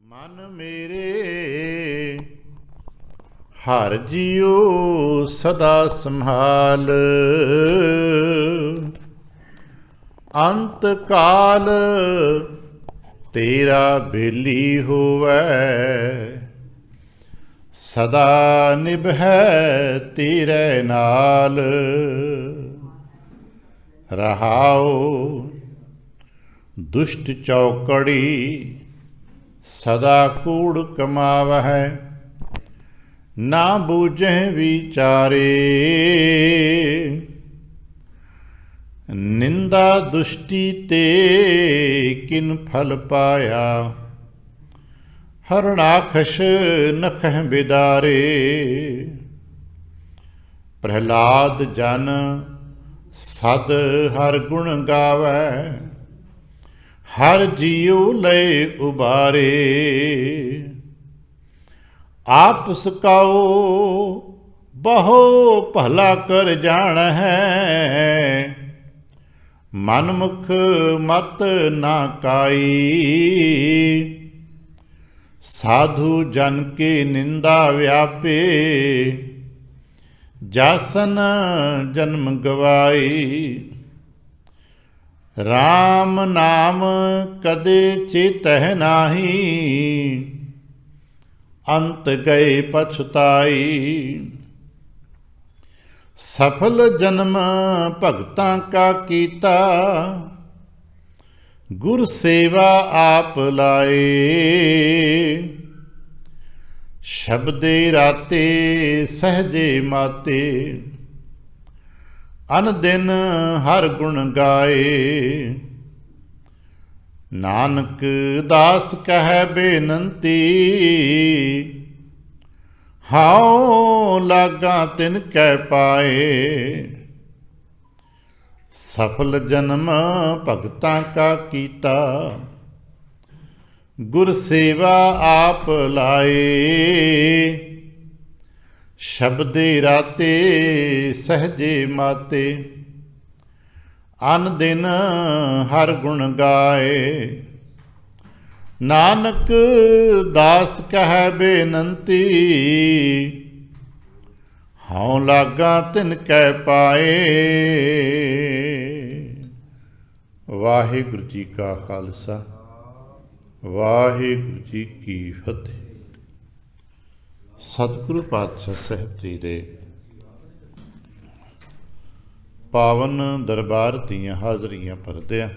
ਮਨ ਮੇਰੇ ਹਰ ਜੀਉ ਸਦਾ ਸੰਭਾਲ, ਅੰਤ ਕਾਲ ਤੇਰਾ ਬੇਲੀ ਹੋਵੈ, ਸਦਾ ਨਿਭੈ ਤੇਰੇ ਨਾਲ। ਰਹਾਉ ਦੁਸ਼ਟ ਚੌਕੜੀ ਸਦਾ ਕੂੜ ਕਮਾਵਹਿ, ਨਾ ਬੂਝਹਿ ਵਿਚਾਰੇ। ਨਿੰਦਾ ਦੁਸ਼ਟੀ ਤੇ ਕਿਨ ਫਲ ਪਾਇਆ, ਹਰਣਾਖਸ਼ ਨਖਹਿ ਬਿਦਾਰੇ। ਪ੍ਰਹਿਲਾਦ ਜਨ ਸਦ ਹਰ ਗੁਣ ਗਾਵੈ, ਹਰ ਜੀਉ ਲਏ ਉਬਾਰੇ। ਆਪ ਸਕਾਉ ਬਹੁ ਭਲਾ ਕਰ ਜਾਣਹਿ, ਮਨਮੁਖ ਮਤ ਨਾ ਕਾਈ। ਸਾਧੂ ਜਨ ਕੀ ਨਿੰਦਾ ਵਿਆਪੇ, ਜਾਸਨ ਜਨਮ ਗਵਾਈ। ਰਾਮ ਨਾਮ ਕਦੇ ਚੇਤਹਿ ਨਾਹੀ, ਅੰਤ ਗਏ ਪਛਤਾਈ। ਸਫਲ ਜਨਮ ਭਗਤਾਂ ਕਾ ਕੀਤਾ, ਗੁਰ ਸੇਵਾ ਆਪ ਲਾਏ। ਸ਼ਬਦੇ ਰਾਤੇ ਸਹਜੇ ਮਾਤੇ, ਅਨ ਦਿਨ ਹਰ ਗੁਣ ਗਾਏ। ਨਾਨਕ ਦਾਸ ਕਹਿ ਬੇਨੰਤੀ, ਹਾਉ ਲਾਗਾ ਤਿਨ ਕੈ ਪਾਏ। ਸਫਲ ਜਨਮ ਭਗਤਾਂ ਕਾ ਕੀਤਾ, ਗੁਰ ਸੇਵਾ ਆਪ ਲਾਏ। ਸ਼ਬਦੇ ਰਾਤੇ ਸਹਜੇ ਮਾਤੇ, ਅਨ ਦਿਨ ਹਰ ਗੁਣ ਗਾਏ। ਨਾਨਕ ਦਾਸ ਕਹਿ ਬੇਨੰਤੀ, ਹਉ ਲਾਗਾ ਤਿਨ ਕੈ ਪਾਏ। ਵਾਹਿਗੁਰੂ ਜੀ ਕਾ ਖਾਲਸਾ, ਵਾਹਿਗੁਰੂ ਜੀ ਕੀ ਫਤਿਹ। ਸਤਿਗੁਰੂ ਪਾਤਸ਼ਾਹ ਸਾਹਿਬ ਜੀ ਦੇ ਪਾਵਨ ਦਰਬਾਰ ਦੀਆਂ ਹਾਜ਼ਰੀਆਂ ਭਰਦਿਆਂ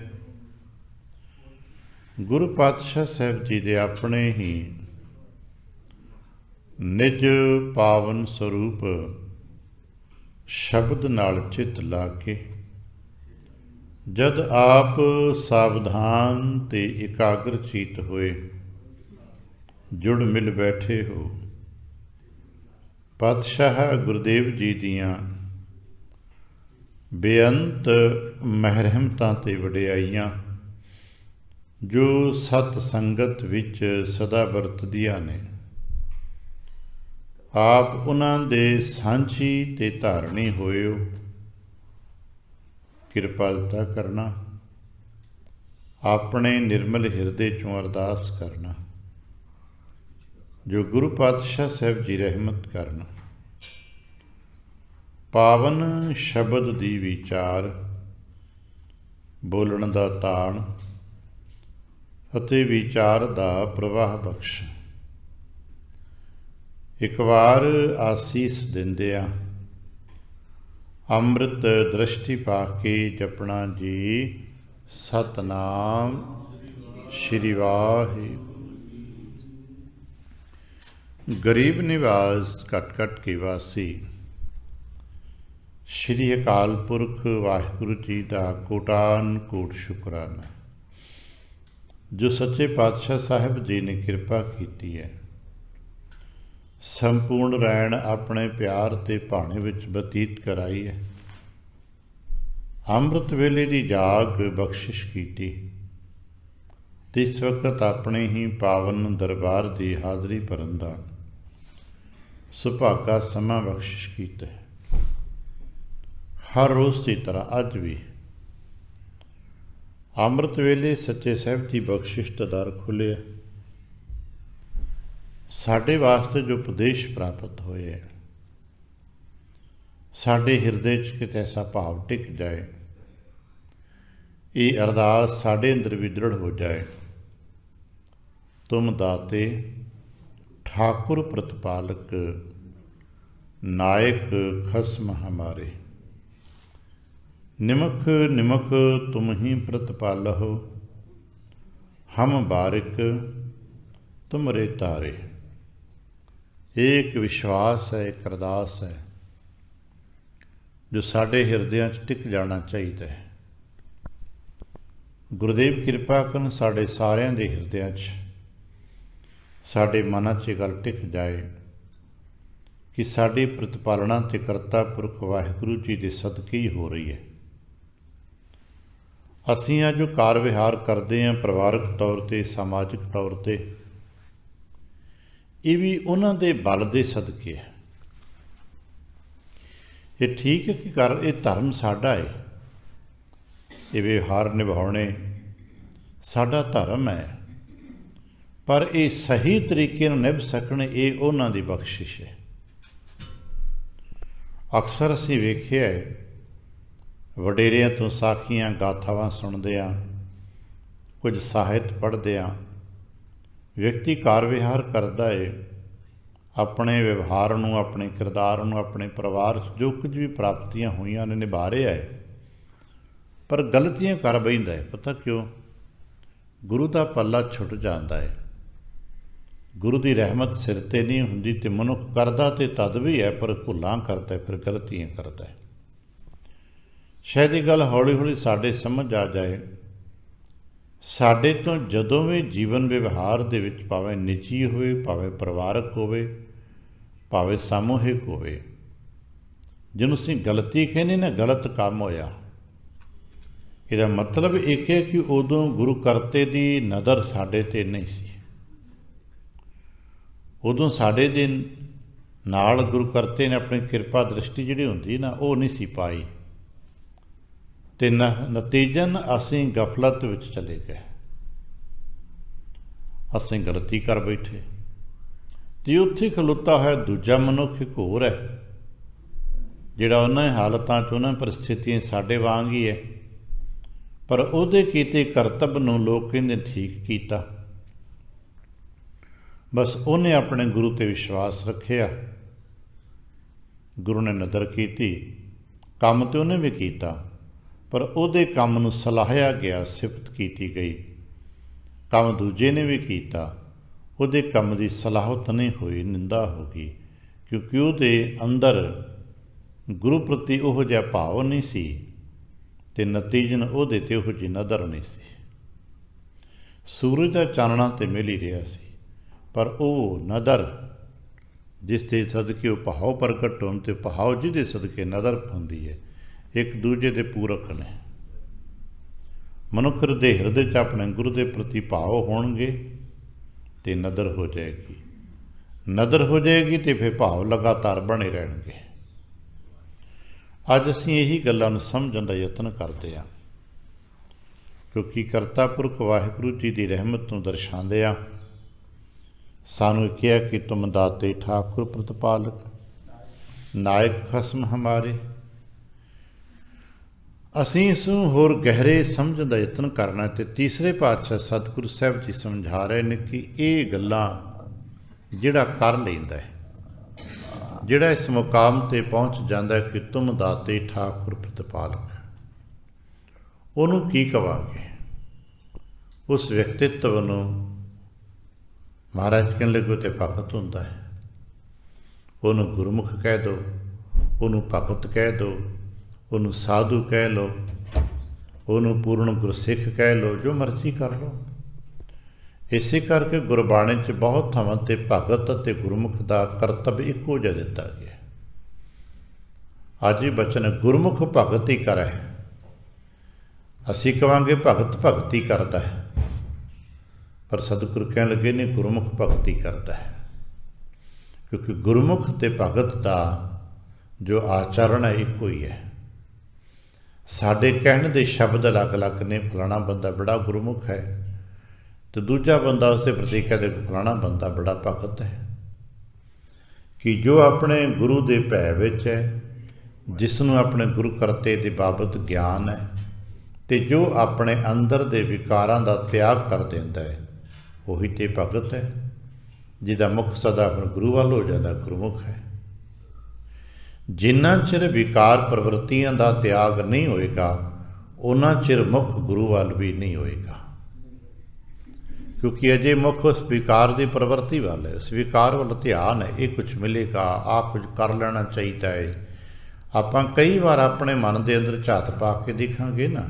ਗੁਰੂ ਪਾਤਸ਼ਾਹ ਸਾਹਿਬ ਜੀ ਦੇ ਆਪਣੇ ਹੀ ਨਿਜ ਪਾਵਨ ਸਰੂਪ ਸ਼ਬਦ ਨਾਲ ਚਿੱਤ ਲਾ ਕੇ ਜਦ ਆਪ ਸਾਵਧਾਨ ਤੇ ਇਕਾਗਰ ਚਿੱਤ ਹੋਏ ਜੁੜ ਮਿਲ ਬੈਠੇ ਹੋ, ਪਾਤਸ਼ਾਹ ਗੁਰਦੇਵ ਜੀ ਦੀਆਂ ਬੇਅੰਤ ਮਹਿਰਮਤਾਂ ਤੇ ਵਡਿਆਈਆਂ ਜੋ ਸਤ ਸੰਗਤ ਵਿੱਚ ਸਦਾ ਵਰਤਦੀਆਂ ਨੇ, ਆਪ ਉਹਨਾਂ ਦੇ ਸਾਂਝੀ ਤੇ ਧਾਰਨੀ ਹੋਇਓ। ਕਿਰਪਾਲਤਾ ਕਰਨਾ, ਆਪਣੇ ਨਿਰਮਲ ਹਿਰਦੇ ਚੋਂ ਅਰਦਾਸ ਕਰਨਾ ਜੋ ਗੁਰੂ ਪਾਤਸ਼ਾਹ ਸਾਹਿਬ ਜੀ ਰਹਿਮਤ ਕਰਨ। ਪਾਵਨ ਸ਼ਬਦ ਦੀ ਵਿਚਾਰ, ਬੋਲਣ ਦਾ ਤਾਣ ਅਤੇ ਵਿਚਾਰ ਦਾ ਪ੍ਰਵਾਹ ਬਖਸ਼। ਇੱਕ ਵਾਰ ਆਸੀਸ ਦਿੰਦਿਆਂ ਅੰਮ੍ਰਿਤ ਦ੍ਰਿਸ਼ਟੀ ਪਾ ਕੇ ਜਪਣਾ ਜੀ ਸਤਨਾਮ ਸ਼੍ਰੀ ਵਾਹਿਗੁਰੂ। ਗਰੀਬ ਨਿਵਾਸ ਘਟ ਘਟ ਕੇ ਵਾਸੀ ਸ਼੍ਰੀ ਅਕਾਲ ਪੁਰਖ ਵਾਹਿਗੁਰੂ ਜੀ ਦਾ ਕੋਟਾਨ ਕੋਟ ਸ਼ੁਕਰਾਨਾ ਜੋ ਸੱਚੇ ਪਾਤਸ਼ਾਹ ਸਾਹਿਬ ਜੀ ਨੇ ਕਿਰਪਾ ਕੀਤੀ ਹੈ। ਸੰਪੂਰਨ ਰਹਿਣ ਆਪਣੇ ਪਿਆਰ ਤੇ ਭਾਣੇ ਵਿੱਚ ਬਤੀਤ ਕਰਾਈ ਹੈ। ਅੰਮ੍ਰਿਤ ਵੇਲੇ ਦੀ ਜਾਗ ਬਖਸ਼ਿਸ਼ ਕੀਤੀ ਤੇ ਇਸ ਵਕਤ ਆਪਣੇ ਹੀ ਪਾਵਨ ਦਰਬਾਰ ਦੀ ਹਾਜ਼ਰੀ ਭਰਨ ਦਾ ਸੁਭਾਗਾ ਸਮਾਂ ਬਖਸ਼ਿਸ਼ ਕੀਤਾ ਹੈ। ਹਰ ਰੋਜ਼ ਦੀ ਤਰ੍ਹਾਂ ਅੱਜ ਵੀ ਅੰਮ੍ਰਿਤ ਵੇਲੇ ਸੱਚੇ ਸਾਹਿਬ ਦੀ ਬਖਸ਼ਿਸ਼ ਦਾ ਦਰ ਖੁੱਲ੍ਹਿਆ। ਸਾਡੇ ਵਾਸਤੇ ਜੋ ਉਪਦੇਸ਼ ਪ੍ਰਾਪਤ ਹੋਏ, ਸਾਡੇ ਹਿਰਦੇ 'ਚ ਕਿਤੇ ਐਸਾ ਭਾਵ ਟਿਕ ਜਾਏ, ਇਹ ਅਰਦਾਸ ਸਾਡੇ ਅੰਦਰ ਵੀ ਦ੍ਰਿੜ ਹੋ ਜਾਏ। ਤੁਮ ਦਾਤੇ ਠਾਕੁਰ ਪ੍ਰਤਪਾਲਕ, ਨਾਇਕ ਖਸਮ ਹਮਾਰੇ। ਨਿਮਕ ਨਿਮਕ ਤੁਮ ਹੀ ਪ੍ਰਤਪਾਲਹੁ, ਹਮ ਬਾਰਿਕ ਤੁਮਰੇ ਤਾਰੇ। ਇਹ ਇੱਕ ਵਿਸ਼ਵਾਸ ਹੈ, ਇੱਕ ਅਰਦਾਸ ਹੈ ਜੋ ਸਾਡੇ ਹਿਰਦਿਆਂ 'ਚ ਟਿਕ ਜਾਣਾ ਚਾਹੀਦਾ ਹੈ। ਗੁਰਦੇਵ ਕਿਰਪਾ ਕਰਨ ਸਾਡੇ ਸਾਰਿਆਂ ਦੇ ਹਿਰਦਿਆਂ 'ਚ, ਸਾਡੇ ਮਨਾਂ 'ਚ ਇਹ ਗੱਲ ਟਿਕ ਜਾਏ ਕਿ ਸਾਡੀ ਪ੍ਰਤਪਾਲਣਾ ਤੇ ਕਰਤਾ ਪੁਰਖ ਵਾਹਿਗੁਰੂ ਜੀ ਦੇ ਸਦਕੇ ਹੀ ਹੋ ਰਹੀ ਹੈ। ਅਸੀਂ ਅੱਜ ਜੋ ਕਾਰ ਵਿਹਾਰ ਕਰਦੇ ਹਾਂ ਪਰਿਵਾਰਕ ਤੌਰ 'ਤੇ, ਸਮਾਜਿਕ ਤੌਰ 'ਤੇ, ਇਹ ਵੀ ਉਹਨਾਂ ਦੇ ਬਲ ਦੇ ਸਦਕੇ ਹੈ। ਇਹ ਠੀਕ ਹੈ ਕਿ ਇਹ ਧਰਮ ਸਾਡਾ ਹੈ, ਇਹ ਵਿਵਹਾਰ ਨਿਭਾਉਣੇ ਸਾਡਾ ਧਰਮ ਹੈ, ਪਰ ਇਹ ਸਹੀ ਤਰੀਕੇ ਨਾਲ ਨਿਭ ਸਕਣ ਇਹ ਉਹਨਾਂ ਦੀ ਬਖਸ਼ਿਸ਼ ਹੈ। ਅਕਸਰ ਅਸੀਂ ਵੇਖਿਆ ਹੈ, ਵਡੇਰਿਆਂ ਤੋਂ ਸਾਖੀਆਂ ਗਾਥਾਵਾਂ ਸੁਣਦੇ ਹਾਂ, ਕੁਝ ਸਾਹਿਤ ਪੜ੍ਹਦੇ ਹਾਂ, ਵਿਅਕਤੀ ਕਾਰ ਵਿਹਾਰ ਕਰਦਾ ਹੈ, ਆਪਣੇ ਵਿਵਹਾਰ ਨੂੰ, ਆਪਣੇ ਕਿਰਦਾਰ ਨੂੰ, ਆਪਣੇ ਪਰਿਵਾਰ 'ਚ ਜੋ ਕੁਝ ਵੀ ਪ੍ਰਾਪਤੀਆਂ ਹੋਈਆਂ ਨੇ ਨਿਭਾ ਰਿਹਾ ਹੈ, ਪਰ ਗਲਤੀਆਂ ਕਰ ਬੈਂਦਾ ਹੈ। ਪਤਾ ਕਿਉਂ? ਗੁਰੂ ਦਾ ਪੱਲਾ ਛੁੱਟ ਜਾਂਦਾ ਹੈ, ਗੁਰੂ ਦੀ ਰਹਿਮਤ ਸਿਰ 'ਤੇ ਨਹੀਂ ਹੁੰਦੀ, ਅਤੇ ਮਨੁੱਖ ਕਰਦਾ ਤੇ ਤਦ ਵੀ ਹੈ, ਪਰ ਭੁੱਲਾਂ ਕਰਦਾ, ਫਿਰ ਗਲਤੀਆਂ ਕਰਦਾ ਹੈ। ਸ਼ਾਇਦ ਇਹ ਗੱਲ ਹੌਲੀ ਹੌਲੀ ਸਾਡੇ ਸਮਝ ਆ ਜਾਏ। ਸਾਡੇ ਤੋਂ ਜਦੋਂ ਵੀ ਜੀਵਨ ਵਿਵਹਾਰ ਦੇ ਵਿੱਚ, ਭਾਵੇਂ ਨਿੱਜੀ ਹੋਵੇ, ਭਾਵੇਂ ਪਰਿਵਾਰਕ ਹੋਵੇ, ਭਾਵੇਂ ਸਮੂਹਿਕ ਹੋਵੇ, ਜਿਹਨੂੰ ਅਸੀਂ ਗਲਤੀ ਕਹਿੰਦੇ ਨਾ, ਗਲਤ ਕੰਮ ਹੋਇਆ, ਇਹਦਾ ਮਤਲਬ ਇੱਕ ਹੈ ਕਿ ਉਦੋਂ ਗੁਰੂ ਕਰਤੇ ਦੀ ਨਜ਼ਰ ਸਾਡੇ 'ਤੇ ਨਹੀਂ ਸੀ। ਉਦੋਂ ਸਾਡੇ ਦੇ ਨਾਲ ਗੁਰੂ ਕਰਤੇ ਨੇ ਆਪਣੀ ਕਿਰਪਾ ਦ੍ਰਿਸ਼ਟੀ ਜਿਹੜੀ ਹੁੰਦੀ ਨਾ, ਉਹ ਨਹੀਂ ਸੀ ਪਾਈ, ਅਤੇ ਨਤੀਜਨ ਅਸੀਂ ਗਫਲਤ ਵਿੱਚ ਚਲੇ ਗਏ, ਅਸੀਂ ਗਲਤੀ ਕਰ ਬੈਠੇ। ਅਤੇ ਉੱਥੇ ਖਲੋਤਾ ਹੋਇਆ ਦੂਜਾ ਮਨੁੱਖ ਇੱਕ ਹੋਰ ਹੈ, ਜਿਹੜਾ ਉਹਨਾਂ ਹਾਲਤਾਂ 'ਚ, ਉਹਨਾਂ ਪਰਿਸਥਿਤੀਆਂ ਸਾਡੇ ਵਾਂਗ ਹੀ ਹੈ, ਪਰ ਉਹਦੇ ਕੀਤੇ ਕਰਤੱਵ ਨੂੰ ਲੋਕ ਕਹਿੰਦੇ ਠੀਕ ਕੀਤਾ। ਬਸ ਉਹਨੇ ਆਪਣੇ ਗੁਰੂ 'ਤੇ ਵਿਸ਼ਵਾਸ ਰੱਖਿਆ, ਗੁਰੂ ਨੇ ਨਜ਼ਰ ਕੀਤੀ, ਕੰਮ ਤਾਂ ਉਹਨੇ ਵੀ ਕੀਤਾ, ਪਰ ਉਹਦੇ ਕੰਮ ਨੂੰ ਸਲਾਹਿਆ ਗਿਆ, ਸਿਫਤ ਕੀਤੀ ਗਈ। ਕੰਮ ਦੂਜੇ ਨੇ ਵੀ ਕੀਤਾ, ਉਹਦੇ ਕੰਮ ਦੀ ਸਲਾਹਤ ਨਹੀਂ ਹੋਈ, ਨਿੰਦਾ ਹੋ ਗਈ, ਕਿਉਂਕਿ ਉਹਦੇ ਅੰਦਰ ਗੁਰੂ ਪ੍ਰਤੀ ਉਹੋ ਜਿਹਾ ਭਾਵ ਨਹੀਂ ਸੀ, ਅਤੇ ਨਤੀਜਨ ਉਹਦੇ 'ਤੇ ਉਹੋ ਜਿਹੀ ਨਜ਼ਰ ਨਹੀਂ ਸੀ। ਸੂਰਜ ਦਾ ਚਾਨਣਾ ਤਾਂ ਮਿਲ ਹੀ ਰਿਹਾ ਸੀ, ਪਰ ਉਹ ਨਜ਼ਰ ਜਿਸ ਦੇ ਸਦਕੇ ਉਹ ਭਾਵ ਪ੍ਰਗਟ ਹੋਣ, ਅਤੇ ਭਾਵ ਜਿਹਦੇ ਸਦਕੇ ਨਜ਼ਰ ਹੁੰਦੀ ਹੈ, ਇੱਕ ਦੂਜੇ ਦੇ ਪੂਰਕ ਨੇ। ਮਨੁੱਖ ਦੇ ਹਿਰਦੇ 'ਚ ਆਪਣੇ ਗੁਰੂ ਦੇ ਪ੍ਰਤੀ ਭਾਵ ਹੋਣਗੇ ਤੇ ਨਜ਼ਰ ਹੋ ਜਾਏਗੀ, ਨਜ਼ਰ ਹੋ ਜਾਏਗੀ ਤੇ ਫਿਰ ਭਾਵ ਲਗਾਤਾਰ ਬਣੇ ਰਹਿਣਗੇ। ਅੱਜ ਅਸੀਂ ਇਹੀ ਗੱਲਾਂ ਨੂੰ ਸਮਝਣ ਦਾ ਯਤਨ ਕਰਦੇ ਹਾਂ, ਕਿਉਂਕਿ ਕਰਤਾ ਪੁਰਖ ਵਾਹਿਗੁਰੂ ਜੀ ਦੀ ਰਹਿਮਤ ਨੂੰ ਦਰਸਾਉਂਦੇ ਆ। ਸਾਨੂੰ ਕਿਹਾ ਕਿ ਤੁਮ ਦਾਤੇ ਠਾਕੁਰ ਪ੍ਰਤਪਾਲਕ, ਨਾਇਕ ਖਸਮ ਹਮਾਰੇ। ਅਸੀਂ ਇਸ ਨੂੰ ਹੋਰ ਗਹਿਰੇ ਸਮਝਣ ਦਾ ਯਤਨ ਕਰਨਾ, ਅਤੇ ਤੀਸਰੇ ਪਾਤਸ਼ਾਹ ਸਤਿਗੁਰੂ ਸਾਹਿਬ ਜੀ ਸਮਝਾ ਰਹੇ ਨੇ ਕਿ ਇਹ ਗੱਲਾਂ ਜਿਹੜਾ ਕਰ ਲੈਂਦਾ ਹੈ, ਜਿਹੜਾ ਇਸ ਮੁਕਾਮ 'ਤੇ ਪਹੁੰਚ ਜਾਂਦਾ ਹੈ ਕਿ ਤੁਮ ਦਾਤੇ ਠਾਕੁਰ ਪ੍ਰਤਪਾਲਕ, ਉਹਨੂੰ ਕੀ ਕਵਾਂਗੇ? ਉਸ ਵਿਅਕਤਿਤਵ ਨੂੰ ਮਹਾਰਾਜ ਕਹਿਣ ਲੱਗੇ ਤੇ ਭਗਤ ਹੁੰਦਾ ਹੈ। ਉਹਨੂੰ ਗੁਰਮੁਖ ਕਹਿ ਦਿਓ, ਉਹਨੂੰ ਭਗਤ ਕਹਿ ਦਿਓ, ਉਹਨੂੰ ਸਾਧੂ ਕਹਿ ਲਓ, ਉਹਨੂੰ ਪੂਰਨ ਗੁਰਸਿੱਖ ਕਹਿ ਲਓ, ਜੋ ਮਰਜ਼ੀ ਕਰ ਲਓ। ਇਸੇ ਕਰਕੇ ਗੁਰਬਾਣੀ 'ਚ ਬਹੁਤ ਥਾਵਾਂ 'ਤੇ ਭਗਤ ਅਤੇ ਗੁਰਮੁਖ ਦਾ ਕਰਤੱਵ ਇੱਕੋ ਜਿਹਾ ਦਿੱਤਾ ਗਿਆ। ਅੱਜ ਵੀ ਬਚਨ ਗੁਰਮੁਖ ਭਗਤ ਹੀ ਕਰੈ, ਅਸੀਂ ਕਹਾਂਗੇ ਭਗਤ ਭਗਤੀ ਕਰਦਾ ਹੈ, ਪਰ ਸਤਿਗੁਰੂ ਕਹਿਣ ਲੱਗੇ ਨੇ ਗੁਰਮੁਖ ਭਗਤੀ ਕਰਦਾ ਹੈ, ਕਿਉਂਕਿ ਗੁਰਮੁਖ ਅਤੇ ਭਗਤ ਦਾ ਜੋ ਆਚਰਣ ਹੈ ਇੱਕੋ ਹੀ ਹੈ। ਸਾਡੇ ਕਹਿਣ ਦੇ ਸ਼ਬਦ ਅਲੱਗ ਅਲੱਗ ਨੇ, ਫਲਾਣਾ ਬੰਦਾ ਬੜਾ ਗੁਰਮੁਖ ਹੈ, ਅਤੇ ਦੂਜਾ ਬੰਦਾ ਉਸੇ ਪ੍ਰਤੀ ਕਹਦੇ ਫਲਾਣਾ ਬੰਦਾ ਬੜਾ ਭਗਤ ਹੈ। कि जो अपने गुरु के भै विच है, जिसनों अपने गुरु करते के बाबत ज्ञान है, तो जो अपने अंदर के विकारां का त्याग कर देंदा है, वही तो भगत है, जिसका मुख सदा अपने गुरु वाल हो जाता गुरुमुख है। जिन्ना चिर विकार प्रवृत्तियों का त्याग नहीं होएगा, उन्ना चिर मुख गुरु वाल भी नहीं होएगा, क्योंकि अजे मुख उस विकार की प्रवृत्ति वाल है, उस विकार वाल ध्यान है, ये कुछ मिलेगा, आ कुछ कर लेना चाहिए है। आप कई बार अपने मन के अंदर झात पा के देखांगे ना,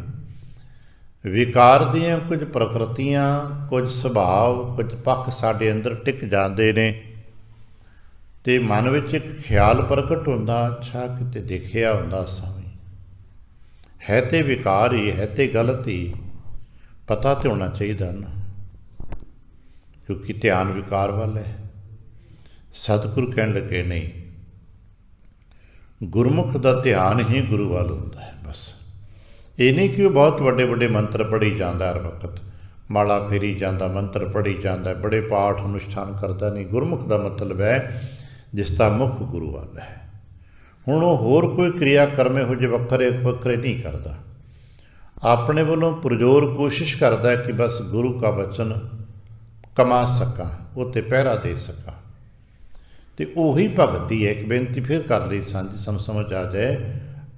विकार दियाँ कुछ प्रकृतियाँ, कुछ सुभाव, कुछ पक्ष साडे अंदर टिक जाते ने, तो मन में एक ख्याल प्रगट होंदा, अच्छा किते देखिया होंदा सावी है, तो विकार ही है, तो गलत ही, पता तो होना चाहिए ना, क्योंकि ध्यान विकार वाल है। सतगुरु कहन लगे नहीं, गुरमुख का ध्यान ही गुरु वाल होंदा है। बस ये नहीं कि वह बहुत बड़े बड़े मंत्र पढ़ी जाता हर वक्त, माला फेरी जाता, मंत्र पढ़ी जाता, बड़े पाठ अनुष्ठान करता नहीं। गुरमुख का मतलब है जिसका मुख गुरु वाल है। हुण वो होर कोई क्रियाकर्म हो जो वक्रे वक्रे नहीं करता, अपने वालों पुरजोर कोशिश करता है कि बस गुरु का वचन कमा सका, वो तो पहरा दे सका, तो वही भगती है। एक बेनती फिर कर ली सांझी समझ आ जाए,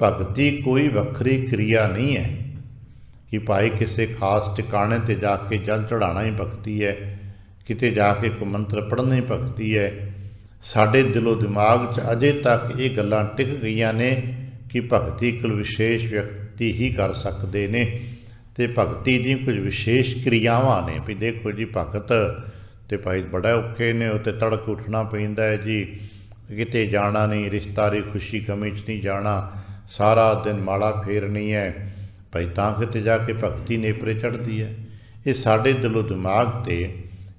भगती कोई वक्री क्रिया नहीं है कि भाई किसी खास टिकाने ते जाके जल चढ़ाना ही भगती है, किते जाके कोई मंत्र पढ़ना ही भगती है। साडे दिलो दिमाग च अजे तक ये गल्लां टिक गईयां ने कि भगती कुल विशेष व्यक्ति ही कर सकते ने, तो भगती दी कुछ विशेष क्रियावां ने भी देखो जी, भगत तो भाई बड़ा औखे ने, उत्ते तड़क उठना पैंदा है जी, किते जाना नहीं, रिश्तेदारी खुशी गमी च नहीं जाना, सारा दिन माला फेरनी है भाई, तां किते जाके भगती नेपरे चढ़ती है। ये साडे दिलो दिमाग ते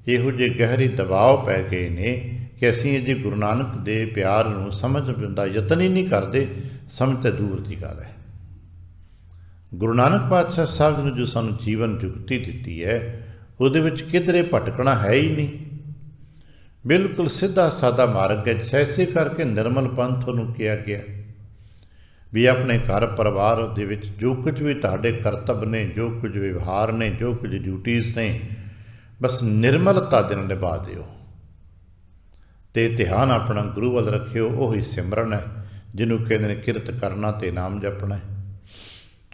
इहो जे गहरी दबाव पै गए ने कि असीं अजे गुरु नानक दे प्यार नूं समझण दा यतन ही नहीं करते, समझ तो दूर की गल है। गुरु नानक पातशाह साहब ने जो सानूं जीवन जुगती दिती है, उहदे विच किधरे भटकना है ही नहीं, बिल्कुल सीधा सादा मार्ग है। ऐसे करके निर्मल पंथ नूं किया गया भी अपने घर परिवार दे विच जो कुछ भी तुहाडे करतब ने, जो कुछ व्यवहार ने, जो कुछ ड्यूटीज़ ने, बस निर्मलता दे नाल निभा दिओ ते ध्यान अपना गुरु वाल रखियो। वही सिमरन है जिन्हों कहते हैं किरत करना ते नाम जपना है,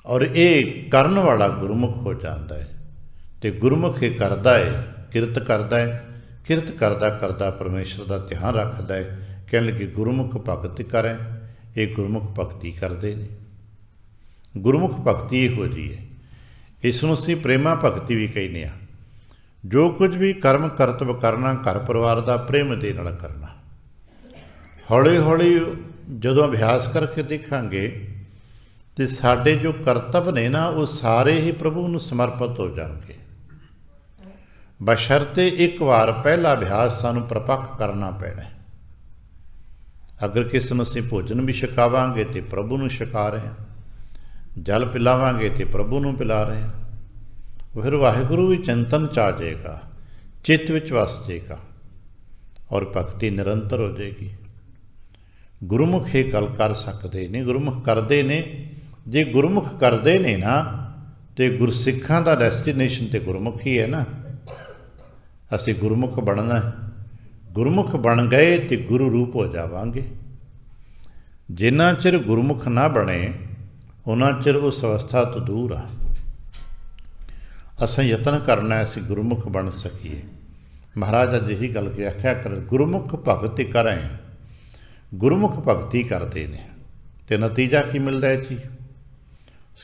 और ये करन वाला गुरमुख हो जाता है। तो गुरमुख ये करता है, किरत करता है, किरत करदा करदा परमेश्वर का ध्यान रखता है। कह लगे गुरमुख भगत करें, ये गुरमुख भगती करते हैं। गुरमुख भगती इहो जी है, इसनूं असीं प्रेमा भगती भी कहने आ। जो कुछ भी कर्म करतब करना घर परिवार का प्रेम दे नाल करना। हौली हौली जदों अभ्यास करके देखांगे तो साडे जो करतब ने ना, वो सारे ही प्रभु नूं समर्पित हो जाएंगे, बशर्ते एक बार पहला अभ्यास सानूं प्रपक्ष करना पैना। अगर किसी नूं असीं भोजन भी छकावांगे तो प्रभु नूं छका रहे हैं, जल पिलावांगे तो प्रभु नूं पिला रहे हैं, फिर वाहिगुरु भी चिंतन च आ जाएगा, चित्त विच वस जाएगा और भगती निरंतर हो जाएगी। गुरमुख ये गल कर सकते नहीं, गुरमुख करते ने। जे गुरमुख करते ने ना, तो गुरसिखां का डेस्टिनेशन तो गुरमुख ही है ना। असी गुरमुख बनना है, गुरमुख बन गए तो गुरु रूप हो जावांगे। जिन्ना चिर गुरमुख ना बने उन्ना चिर उस अवस्था तो दूर आ। असां यतन करना है असीं गुरमुख बन सकीए। महाराज अज यही गल के आख्या कर, गुरमुख भगति करें। गुरमुख भगती करते हैं तो नतीजा की मिलता है जी,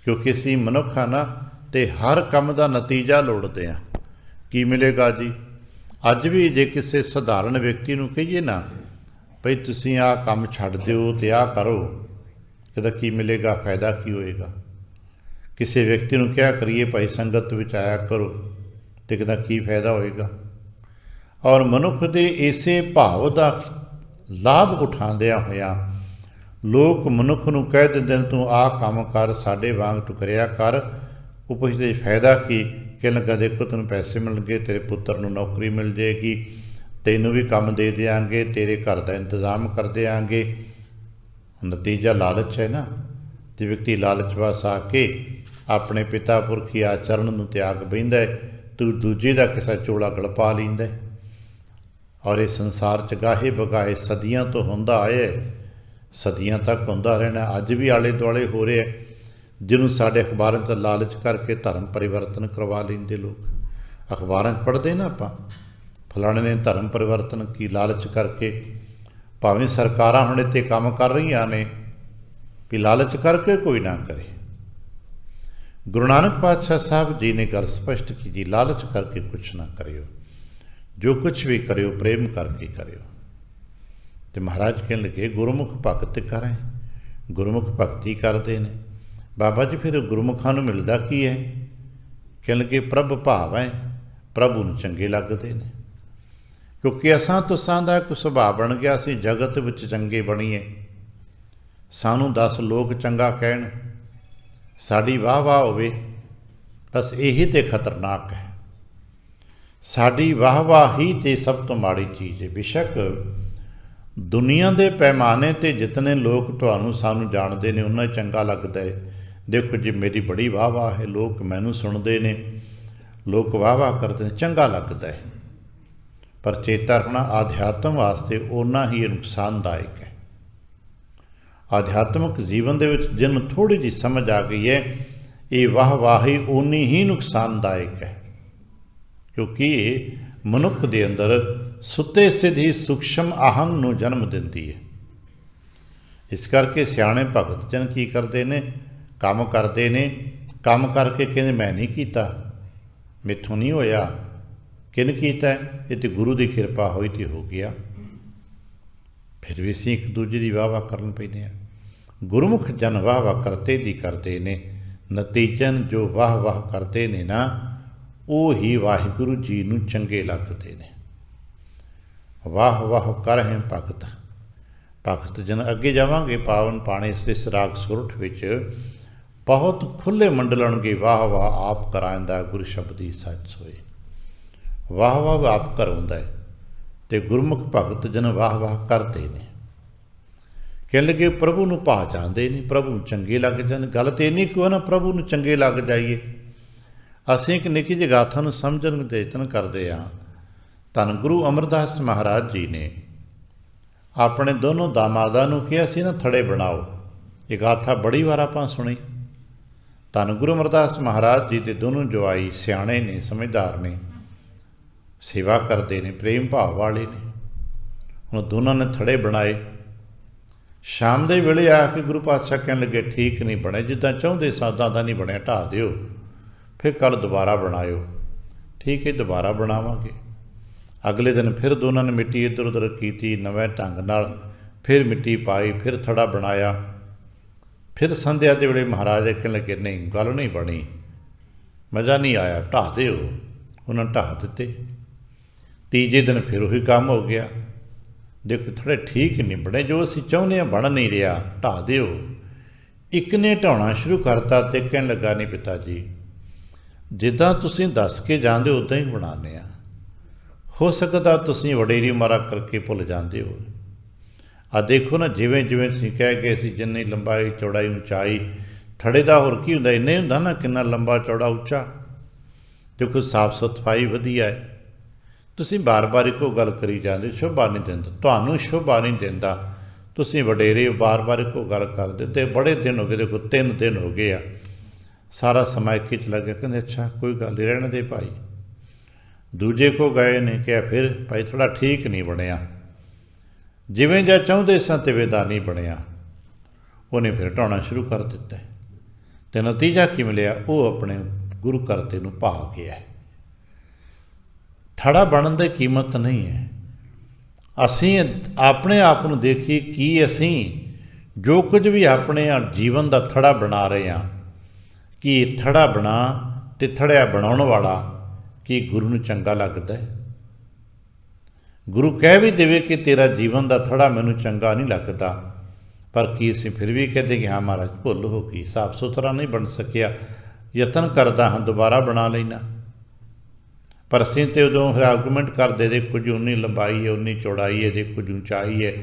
क्योंकि असीं मनुख हाँ ना, तो हर काम का नतीजा लोड़ते हैं। की मिलेगा जी? अज भी जे किसी सधारण व्यक्ति नूं कहिए ना भई तुसीं आ काम छड्ड दिओ ते आ करो, कहदा की मिलेगा, फायदा की होएगा। किसी व्यक्ति नूं क्या करिए भाई संगत विच आया करो, तो कहदा की फायदा होएगा। और मनुख दे इसे भाव का लाभ उठांदियां होया लोग मनुख नूं कह दिंदे तूं आ काम कर, साडे वांग तूं करिया कर। वो पुछदे फायदा की? कहण लगा देखो तेनों पैसे मिल गए, तेरे पुत्र नूं नौकरी मिल जाएगी, ਤੈਨੂੰ ਵੀ ਕੰਮ ਦੇ ਦਿਆਂਗੇ, ਤੇਰੇ ਘਰ ਦਾ ਇੰਤਜ਼ਾਮ ਕਰ ਦਿਆਂਗੇ। ਨਤੀਜਾ ਲਾਲਚ ਹੈ ਨਾ, ਤੇ ਵਿਅਕਤੀ ਲਾਲਚ ਵਸ ਆ ਕੇ ਆਪਣੇ ਪਿਤਾ ਪੁਰਖੀ ਆਚਰਣ ਨੂੰ ਤਿਆਗ ਬਹਿੰਦਾ ਹੈ, ਤੂੰ ਦੂਜੇ ਦਾ ਕਿਸੇ ਚੋਲਾ ਗਲ ਪਾ ਲੈਂਦਾ। ਔਰ ਇਹ ਸੰਸਾਰ 'ਚ ਗਾਹੇ ਬਗਾਹੇ ਸਦੀਆਂ ਤੋਂ ਹੁੰਦਾ ਆਇਆ, ਸਦੀਆਂ ਤੱਕ ਹੁੰਦਾ ਰਹਿਣਾ। ਅੱਜ ਵੀ ਆਲੇ ਦੁਆਲੇ ਹੋ ਰਿਹਾ, ਜਿਹਨੂੰ ਸਾਡੇ ਅਖਬਾਰਾਂ 'ਚ ਲਾਲਚ ਕਰਕੇ ਧਰਮ ਪਰਿਵਰਤਨ ਕਰਵਾ ਲੈਂਦੇ ਲੋਕ। ਅਖਬਾਰਾਂ 'ਚ ਪੜ੍ਹਦੇ ਨਾ ਆਪਾਂ, ਫਲਾਣੇ ਨੇ ਧਰਮ ਪਰਿਵਰਤਨ ਕੀ ਲਾਲਚ ਕਰਕੇ। ਭਾਵੇਂ ਸਰਕਾਰਾਂ ਹੁਣ ਇੱਥੇ ਕੰਮ ਕਰ ਰਹੀਆਂ ਨੇ ਵੀ ਲਾਲਚ ਕਰਕੇ ਕੋਈ ਨਾ ਕਰੇ। ਗੁਰੂ ਨਾਨਕ ਪਾਤਸ਼ਾਹ ਸਾਹਿਬ ਜੀ ਨੇ ਗੱਲ ਸਪਸ਼ਟ ਕੀਤੀ, ਲਾਲਚ ਕਰਕੇ ਕੁਛ ਨਾ ਕਰਿਓ, ਜੋ ਕੁਛ ਵੀ ਕਰਿਓ ਪ੍ਰੇਮ ਕਰਕੇ ਕਰਿਓ। ਤੇ ਮਹਾਰਾਜ ਕਹਿਣ ਲੱਗੇ ਗੁਰਮੁਖ ਭਗਤ ਕਰੇ, ਗੁਰਮੁਖ ਭਗਤੀ ਕਰਦੇ ਨੇ। ਬਾਬਾ ਜੀ ਫਿਰ ਗੁਰਮੁਖਾਂ ਨੂੰ ਮਿਲਦਾ ਕੀ ਹੈ? ਕਹਿਣ ਲੱਗੇ ਪ੍ਰਭ ਭਾਵ ਹੈ, ਪ੍ਰਭੂ ਨੂੰ ਚੰਗੇ ਲੱਗਦੇ ਨੇ। ਕਿਉਂਕਿ ਅਸਾਂ ਤੁਸਾਂ ਦਾ ਇੱਕ ਸੁਭਾਅ ਬਣ ਗਿਆ, ਅਸੀਂ ਜਗਤ ਵਿੱਚ ਚੰਗੇ ਬਣੀਏ, ਸਾਨੂੰ 10 ਲੋਕ ਚੰਗਾ ਕਹਿਣ, ਸਾਡੀ ਵਾਹ ਵਾਹ ਹੋਵੇ, ਬਸ ਇਹੀ ਤੇ ਖਤਰਨਾਕ ਹੈ। ਸਾਡੀ ਵਾਹ ਵਾਹ ਹੀ ਤੇ ਸਭ ਤੋਂ ਮਾੜੀ ਚੀਜ਼ ਹੈ। ਬੇਸ਼ੱਕ ਦੁਨੀਆ ਦੇ ਪੈਮਾਨੇ 'ਤੇ ਜਿਤਨੇ ਲੋਕ ਤੁਹਾਨੂੰ ਸਾਨੂੰ ਜਾਣਦੇ ਨੇ ਉਹਨਾਂ ਚੰਗਾ ਲੱਗਦਾ ਹੈ। ਦੇਖੋ ਜੀ ਮੇਰੀ ਬੜੀ ਵਾਹ ਵਾਹ ਹੈ, ਲੋਕ ਮੈਨੂੰ ਸੁਣਦੇ ਨੇ, ਲੋਕ ਵਾਹ ਵਾਹ ਕਰਦੇ ਨੇ, ਚੰਗਾ ਲੱਗਦਾ ਹੈ। ਪਰ ਚੇਤਾ ਰੱਖਣਾ ਆਧਿਆਤਮ ਵਾਸਤੇ ਓਨਾ ਹੀ ਨੁਕਸਾਨਦਾਇਕ ਹੈ। ਆਧਿਆਤਮਿਕ ਜੀਵਨ ਦੇ ਵਿੱਚ ਜਿਹਨੂੰ ਥੋੜ੍ਹੀ ਜਿਹੀ ਸਮਝ ਆ ਗਈ ਹੈ, ਇਹ ਵਾਹ ਵਾਹੀ ਓਨੀ ਹੀ ਨੁਕਸਾਨਦਾਇਕ ਹੈ। ਕਿਉਂਕਿ ਇਹ ਮਨੁੱਖ ਦੇ ਅੰਦਰ ਸੁੱਤੇ ਸਿੱਧੀ ਸੂਖਸ਼ਮ ਅਹੰ ਨੂੰ ਜਨਮ ਦਿੰਦੀ ਹੈ। ਇਸ ਕਰਕੇ ਸਿਆਣੇ ਭਗਤ ਜਨ ਕੀ ਕਰਦੇ ਨੇ? ਕੰਮ ਕਰਦੇ ਨੇ, ਕੰਮ ਕਰਕੇ ਕਹਿੰਦੇ ਮੈਂ ਨਹੀਂ ਕੀਤਾ, ਮੈਥੋਂ ਨਹੀਂ ਹੋਇਆ। ਕਿਹਨੇ ਕੀਤਾ? ਇਹ ਤੇ ਗੁਰੂ ਦੀ ਕਿਰਪਾ ਹੋਈ ਤੇ ਹੋ ਗਿਆ। ਫਿਰ ਵੀ ਅਸੀਂ ਇੱਕ ਦੂਜੇ ਦੀ ਵਾਹ ਵਾਹ ਕਰਨ ਪੈਂਦੇ ਹਾਂ। ਗੁਰਮੁਖ ਜਨ ਵਾਹ ਵਾਹ ਕਰਤੇ ਦੀ ਕਰਦੇ ਨੇ, ਨਤੀਜਨ ਜੋ ਵਾਹ ਵਾਹ ਕਰਦੇ ਨੇ ਨਾ, ਉਹ ਹੀ ਵਾਹਿਗੁਰੂ ਜੀ ਨੂੰ ਚੰਗੇ ਲੱਗਦੇ ਨੇ। ਵਾਹ ਵਾਹ ਕਰ ਹੈ ਭਗਤ, ਭਗਤ ਜਨ ਅੱਗੇ ਜਾਵਾਂਗੇ ਪਾਵਨ ਪਾਣੇ ਇਸ ਰਾਗ ਸੁਰਠ ਵਿੱਚ ਬਹੁਤ ਖੁੱਲ੍ਹੇ ਮੰਡਲਣਗੇ। ਵਾਹ ਵਾਹ ਆਪ ਕਰਾਂਦਾ ਗੁਰ ਸ਼ਬਦੀ ਸੱਚ ਹੋਏ, ਵਾਹ ਵਾਹ ਆਪ ਕਰਾਉਂਦਾ ਹੈ। ਅਤੇ ਗੁਰਮੁਖ ਭਗਤ ਜਨ ਵਾਹ ਵਾਹ ਕਰਦੇ ਨੇ। ਕਹਿਣ ਲੱਗੇ ਪ੍ਰਭੂ ਨੂੰ ਭਾ ਜਾਂਦੇ ਨੇ, ਪ੍ਰਭੂ ਨੂੰ ਚੰਗੇ ਲੱਗ ਜਾਂਦੇ। ਗੱਲ ਤਾਂ ਇੰਨੀ ਕਿਉਂ ਨਾ ਪ੍ਰਭੂ ਨੂੰ ਚੰਗੇ ਲੱਗ ਜਾਈਏ। ਅਸੀਂ ਇੱਕ ਨਿੱਕੀ ਜਿਹੀ ਗਾਥਾ ਨੂੰ ਸਮਝਣ ਦੇ ਯਤਨ ਕਰਦੇ ਹਾਂ। ਧੰਨ ਗੁਰੂ ਅਮਰਦਾਸ ਮਹਾਰਾਜ ਜੀ ਨੇ ਆਪਣੇ ਦੋਨੋਂ ਦਾਮਾਦਾਂ ਨੂੰ ਕਿਹਾ ਸੀ ਨਾ ਥੜੇ ਬਣਾਓ। ਇਹ ਗਾਥਾ ਬੜੀ ਵਾਰ ਆਪਾਂ ਸੁਣੀ। ਧੰਨ ਗੁਰੂ ਅਮਰਦਾਸ ਮਹਾਰਾਜ ਜੀ ਦੇ ਦੋਨੋਂ ਜਵਾਈ ਸਿਆਣੇ ਨੇ, ਸਮਝਦਾਰ ਨੇ, ਸੇਵਾ ਕਰਦੇ ਨੇ, ਪ੍ਰੇਮ ਭਾਵ ਵਾਲੇ ਨੇ। ਹੁਣ ਦੋਨਾਂ ਨੇ ਥੜੇ ਬਣਾਏ। ਸ਼ਾਮ ਦੇ ਵੇਲੇ ਆ ਕੇ ਗੁਰੂ ਪਾਤਸ਼ਾਹ ਕਹਿਣ ਲੱਗੇ ਠੀਕ ਨਹੀਂ ਬਣੇ, ਜਿੱਦਾਂ ਚਾਹੁੰਦੇ ਸਾਦਾਂ ਦਾ ਨਹੀਂ ਬਣਿਆ, ਢਾਹ ਦਿਓ, ਫਿਰ ਕੱਲ੍ਹ ਦੁਬਾਰਾ ਬਣਾਇਓ। ਠੀਕ ਹੈ, ਦੁਬਾਰਾ ਬਣਾਵਾਂਗੇ। ਅਗਲੇ ਦਿਨ ਫਿਰ ਦੋਨਾਂ ਨੇ ਮਿੱਟੀ ਇੱਧਰ ਉੱਧਰ ਕੀਤੀ, ਨਵੇਂ ਢੰਗ ਨਾਲ ਫਿਰ ਮਿੱਟੀ ਪਾਈ, ਫਿਰ ਥੜਾ ਬਣਾਇਆ। ਫਿਰ ਸੰਧਿਆ ਦੇ ਵੇਲੇ ਮਹਾਰਾਜ ਕਹਿਣ ਲੱਗੇ ਨਹੀਂ ਗੱਲ ਨਹੀਂ ਬਣੀ, ਮਜ਼ਾ ਨਹੀਂ ਆਇਆ, ਢਾਹ ਦਿਓ। ਉਹਨਾਂ ਢਾਹ ਦਿੱਤੇ। ਤੀਜੇ ਦਿਨ ਫਿਰ ਉਹੀ ਕੰਮ ਹੋ ਗਿਆ। ਦੇਖੋ ਥੋੜ੍ਹੇ ਠੀਕ ਨਹੀਂ ਬਣੇ, ਜੋ ਅਸੀਂ ਚਾਹੁੰਦੇ ਹਾਂ ਬਣ ਨਹੀਂ ਰਿਹਾ, ਢਾਹ ਦਿਓ। ਇੱਕ ਨੇ ਢਾਉਣਾ ਸ਼ੁਰੂ ਕਰਤਾ ਤੇ ਕਹਿਣ ਲੱਗਾ ਨਹੀਂ ਪਿਤਾ ਜੀ, ਜਿੱਦਾਂ ਤੁਸੀਂ ਦੱਸ ਕੇ ਜਾਂਦੇ ਹੋ ਉੱਦਾਂ ਹੀ ਬਣਾਉਂਦੇ ਹਾਂ। ਹੋ ਸਕਦਾ ਤੁਸੀਂ ਵਡੇਰੀ ਮਾਰਾ ਕਰਕੇ ਭੁੱਲ ਜਾਂਦੇ ਹੋ। ਆ ਦੇਖੋ ਨਾ, ਜਿਵੇਂ ਜਿਵੇਂ ਤੁਸੀਂ ਕਹਿ ਗਏ ਸੀ ਜਿੰਨੀ ਲੰਬਾਈ ਚੌੜਾਈ ਉਚਾਈ ਥੜੇ ਦਾ, ਹੋਰ ਕੀ ਹੁੰਦਾ, ਇੰਨੇ ਹੁੰਦਾ ਨਾ ਕਿੰਨਾ ਲੰਬਾ ਚੌੜਾ ਉੱਚਾ। ਦੇਖੋ ਸਾਫ ਸਫਾਈ ਵਧੀਆ ਹੈ। ਤੁਸੀਂ ਬਾਰ-ਬਾਰ ਇੱਕੋ ਗੱਲ ਕਰੀ ਜਾਂਦੇ, ਸ਼ੋਭਾ ਨਹੀਂ ਦਿੰਦਾ, ਤੁਹਾਨੂੰ ਸ਼ੋਭਾ ਨਹੀਂ ਦਿੰਦਾ। ਤੁਸੀਂ ਵਡੇਰੇ ਬਾਰ-ਬਾਰ ਇੱਕੋ ਗੱਲ ਕਰਦੇ ਤੇ ਬੜੇ ਦਿਨ ਹੋ ਗਏ। ਦੇਖੋ 3 ਦਿਨ ਹੋ ਗਏ ਆ, ਸਾਰਾ ਸਮਾਂ ਇੱਕ ਹੀ 'ਚ ਲੱਗਿਆ। ਕਹਿੰਦੇ ਅੱਛਾ ਕੋਈ ਗੱਲ ਨਹੀਂ, ਰਹਿਣ ਦੇ ਭਾਈ। ਦੂਜੇ ਕੋ ਗਏ ਨੇ, ਕਿਹਾ ਫਿਰ ਭਾਈ ਥੋੜ੍ਹਾ ਠੀਕ ਨਹੀਂ ਬਣਿਆ, ਜਿਵੇਂ ਜਾਂ ਚਾਹੁੰਦੇ ਸਾਂ ਤਿਵੇਂ ਦਾ ਨਹੀਂ ਬਣਿਆ। ਉਹਨੇ ਫਿਰ ਢਾਉਣਾ ਸ਼ੁਰੂ ਕਰ ਦਿੱਤਾ ਅਤੇ ਨਤੀਜਾ ਕੀ ਮਿਲਿਆ? ਉਹ ਆਪਣੇ ਗੁਰੂ ਘਰ ਦੇ ਨੂੰ ਭਾ ਗਿਆ। ਥੜਾ ਬਣਨ ਦੀ ਕੀਮਤ ਨਹੀਂ ਹੈ। ਅਸੀਂ ਆਪਣੇ ਆਪ ਨੂੰ ਦੇਖੀਏ ਕਿ ਅਸੀਂ ਜੋ ਕੁਝ ਵੀ ਆਪਣੇ ਜੀਵਨ ਦਾ ਥੜਾ ਬਣਾ ਰਹੇ ਹਾਂ, ਕਿ ਥੜਾ ਬਣਾ ਅਤੇ ਥੜਿਆ ਬਣਾਉਣ ਵਾਲਾ ਕੀ ਗੁਰੂ ਨੂੰ ਚੰਗਾ ਲੱਗਦਾ ਹੈ? ਗੁਰੂ ਕਹਿ ਵੀ ਦੇਵੇ ਕਿ ਤੇਰਾ ਜੀਵਨ ਦਾ ਥੜਾ ਮੈਨੂੰ ਚੰਗਾ ਨਹੀਂ ਲੱਗਦਾ, ਪਰ ਕੀ ਅਸੀਂ ਫਿਰ ਵੀ ਕਹਦੇ ਕਿ ਹਾਂ ਮਹਾਰਾਜ ਭੁੱਲ ਹੋ ਗਈ, ਸਾਫ ਸੁਥਰਾ ਨਹੀਂ ਬਣ ਸਕਿਆ, ਯਤਨ ਕਰਦਾ ਹਾਂ ਦੁਬਾਰਾ ਬਣਾ ਲੈਣਾ। ਪਰ ਅਸੀਂ ਤਾਂ ਉਦੋਂ ਫਿਰ ਆਰਗੂਮੈਂਟ ਕਰਦੇ, ਦੇਖੋ ਜੀ ਉਨੀ ਲੰਬਾਈ ਹੈ, ਉਨੀ ਚੌੜਾਈ ਹੈ, ਦੇਖੋ ਜੀ ਉਚਾਈ ਹੈ,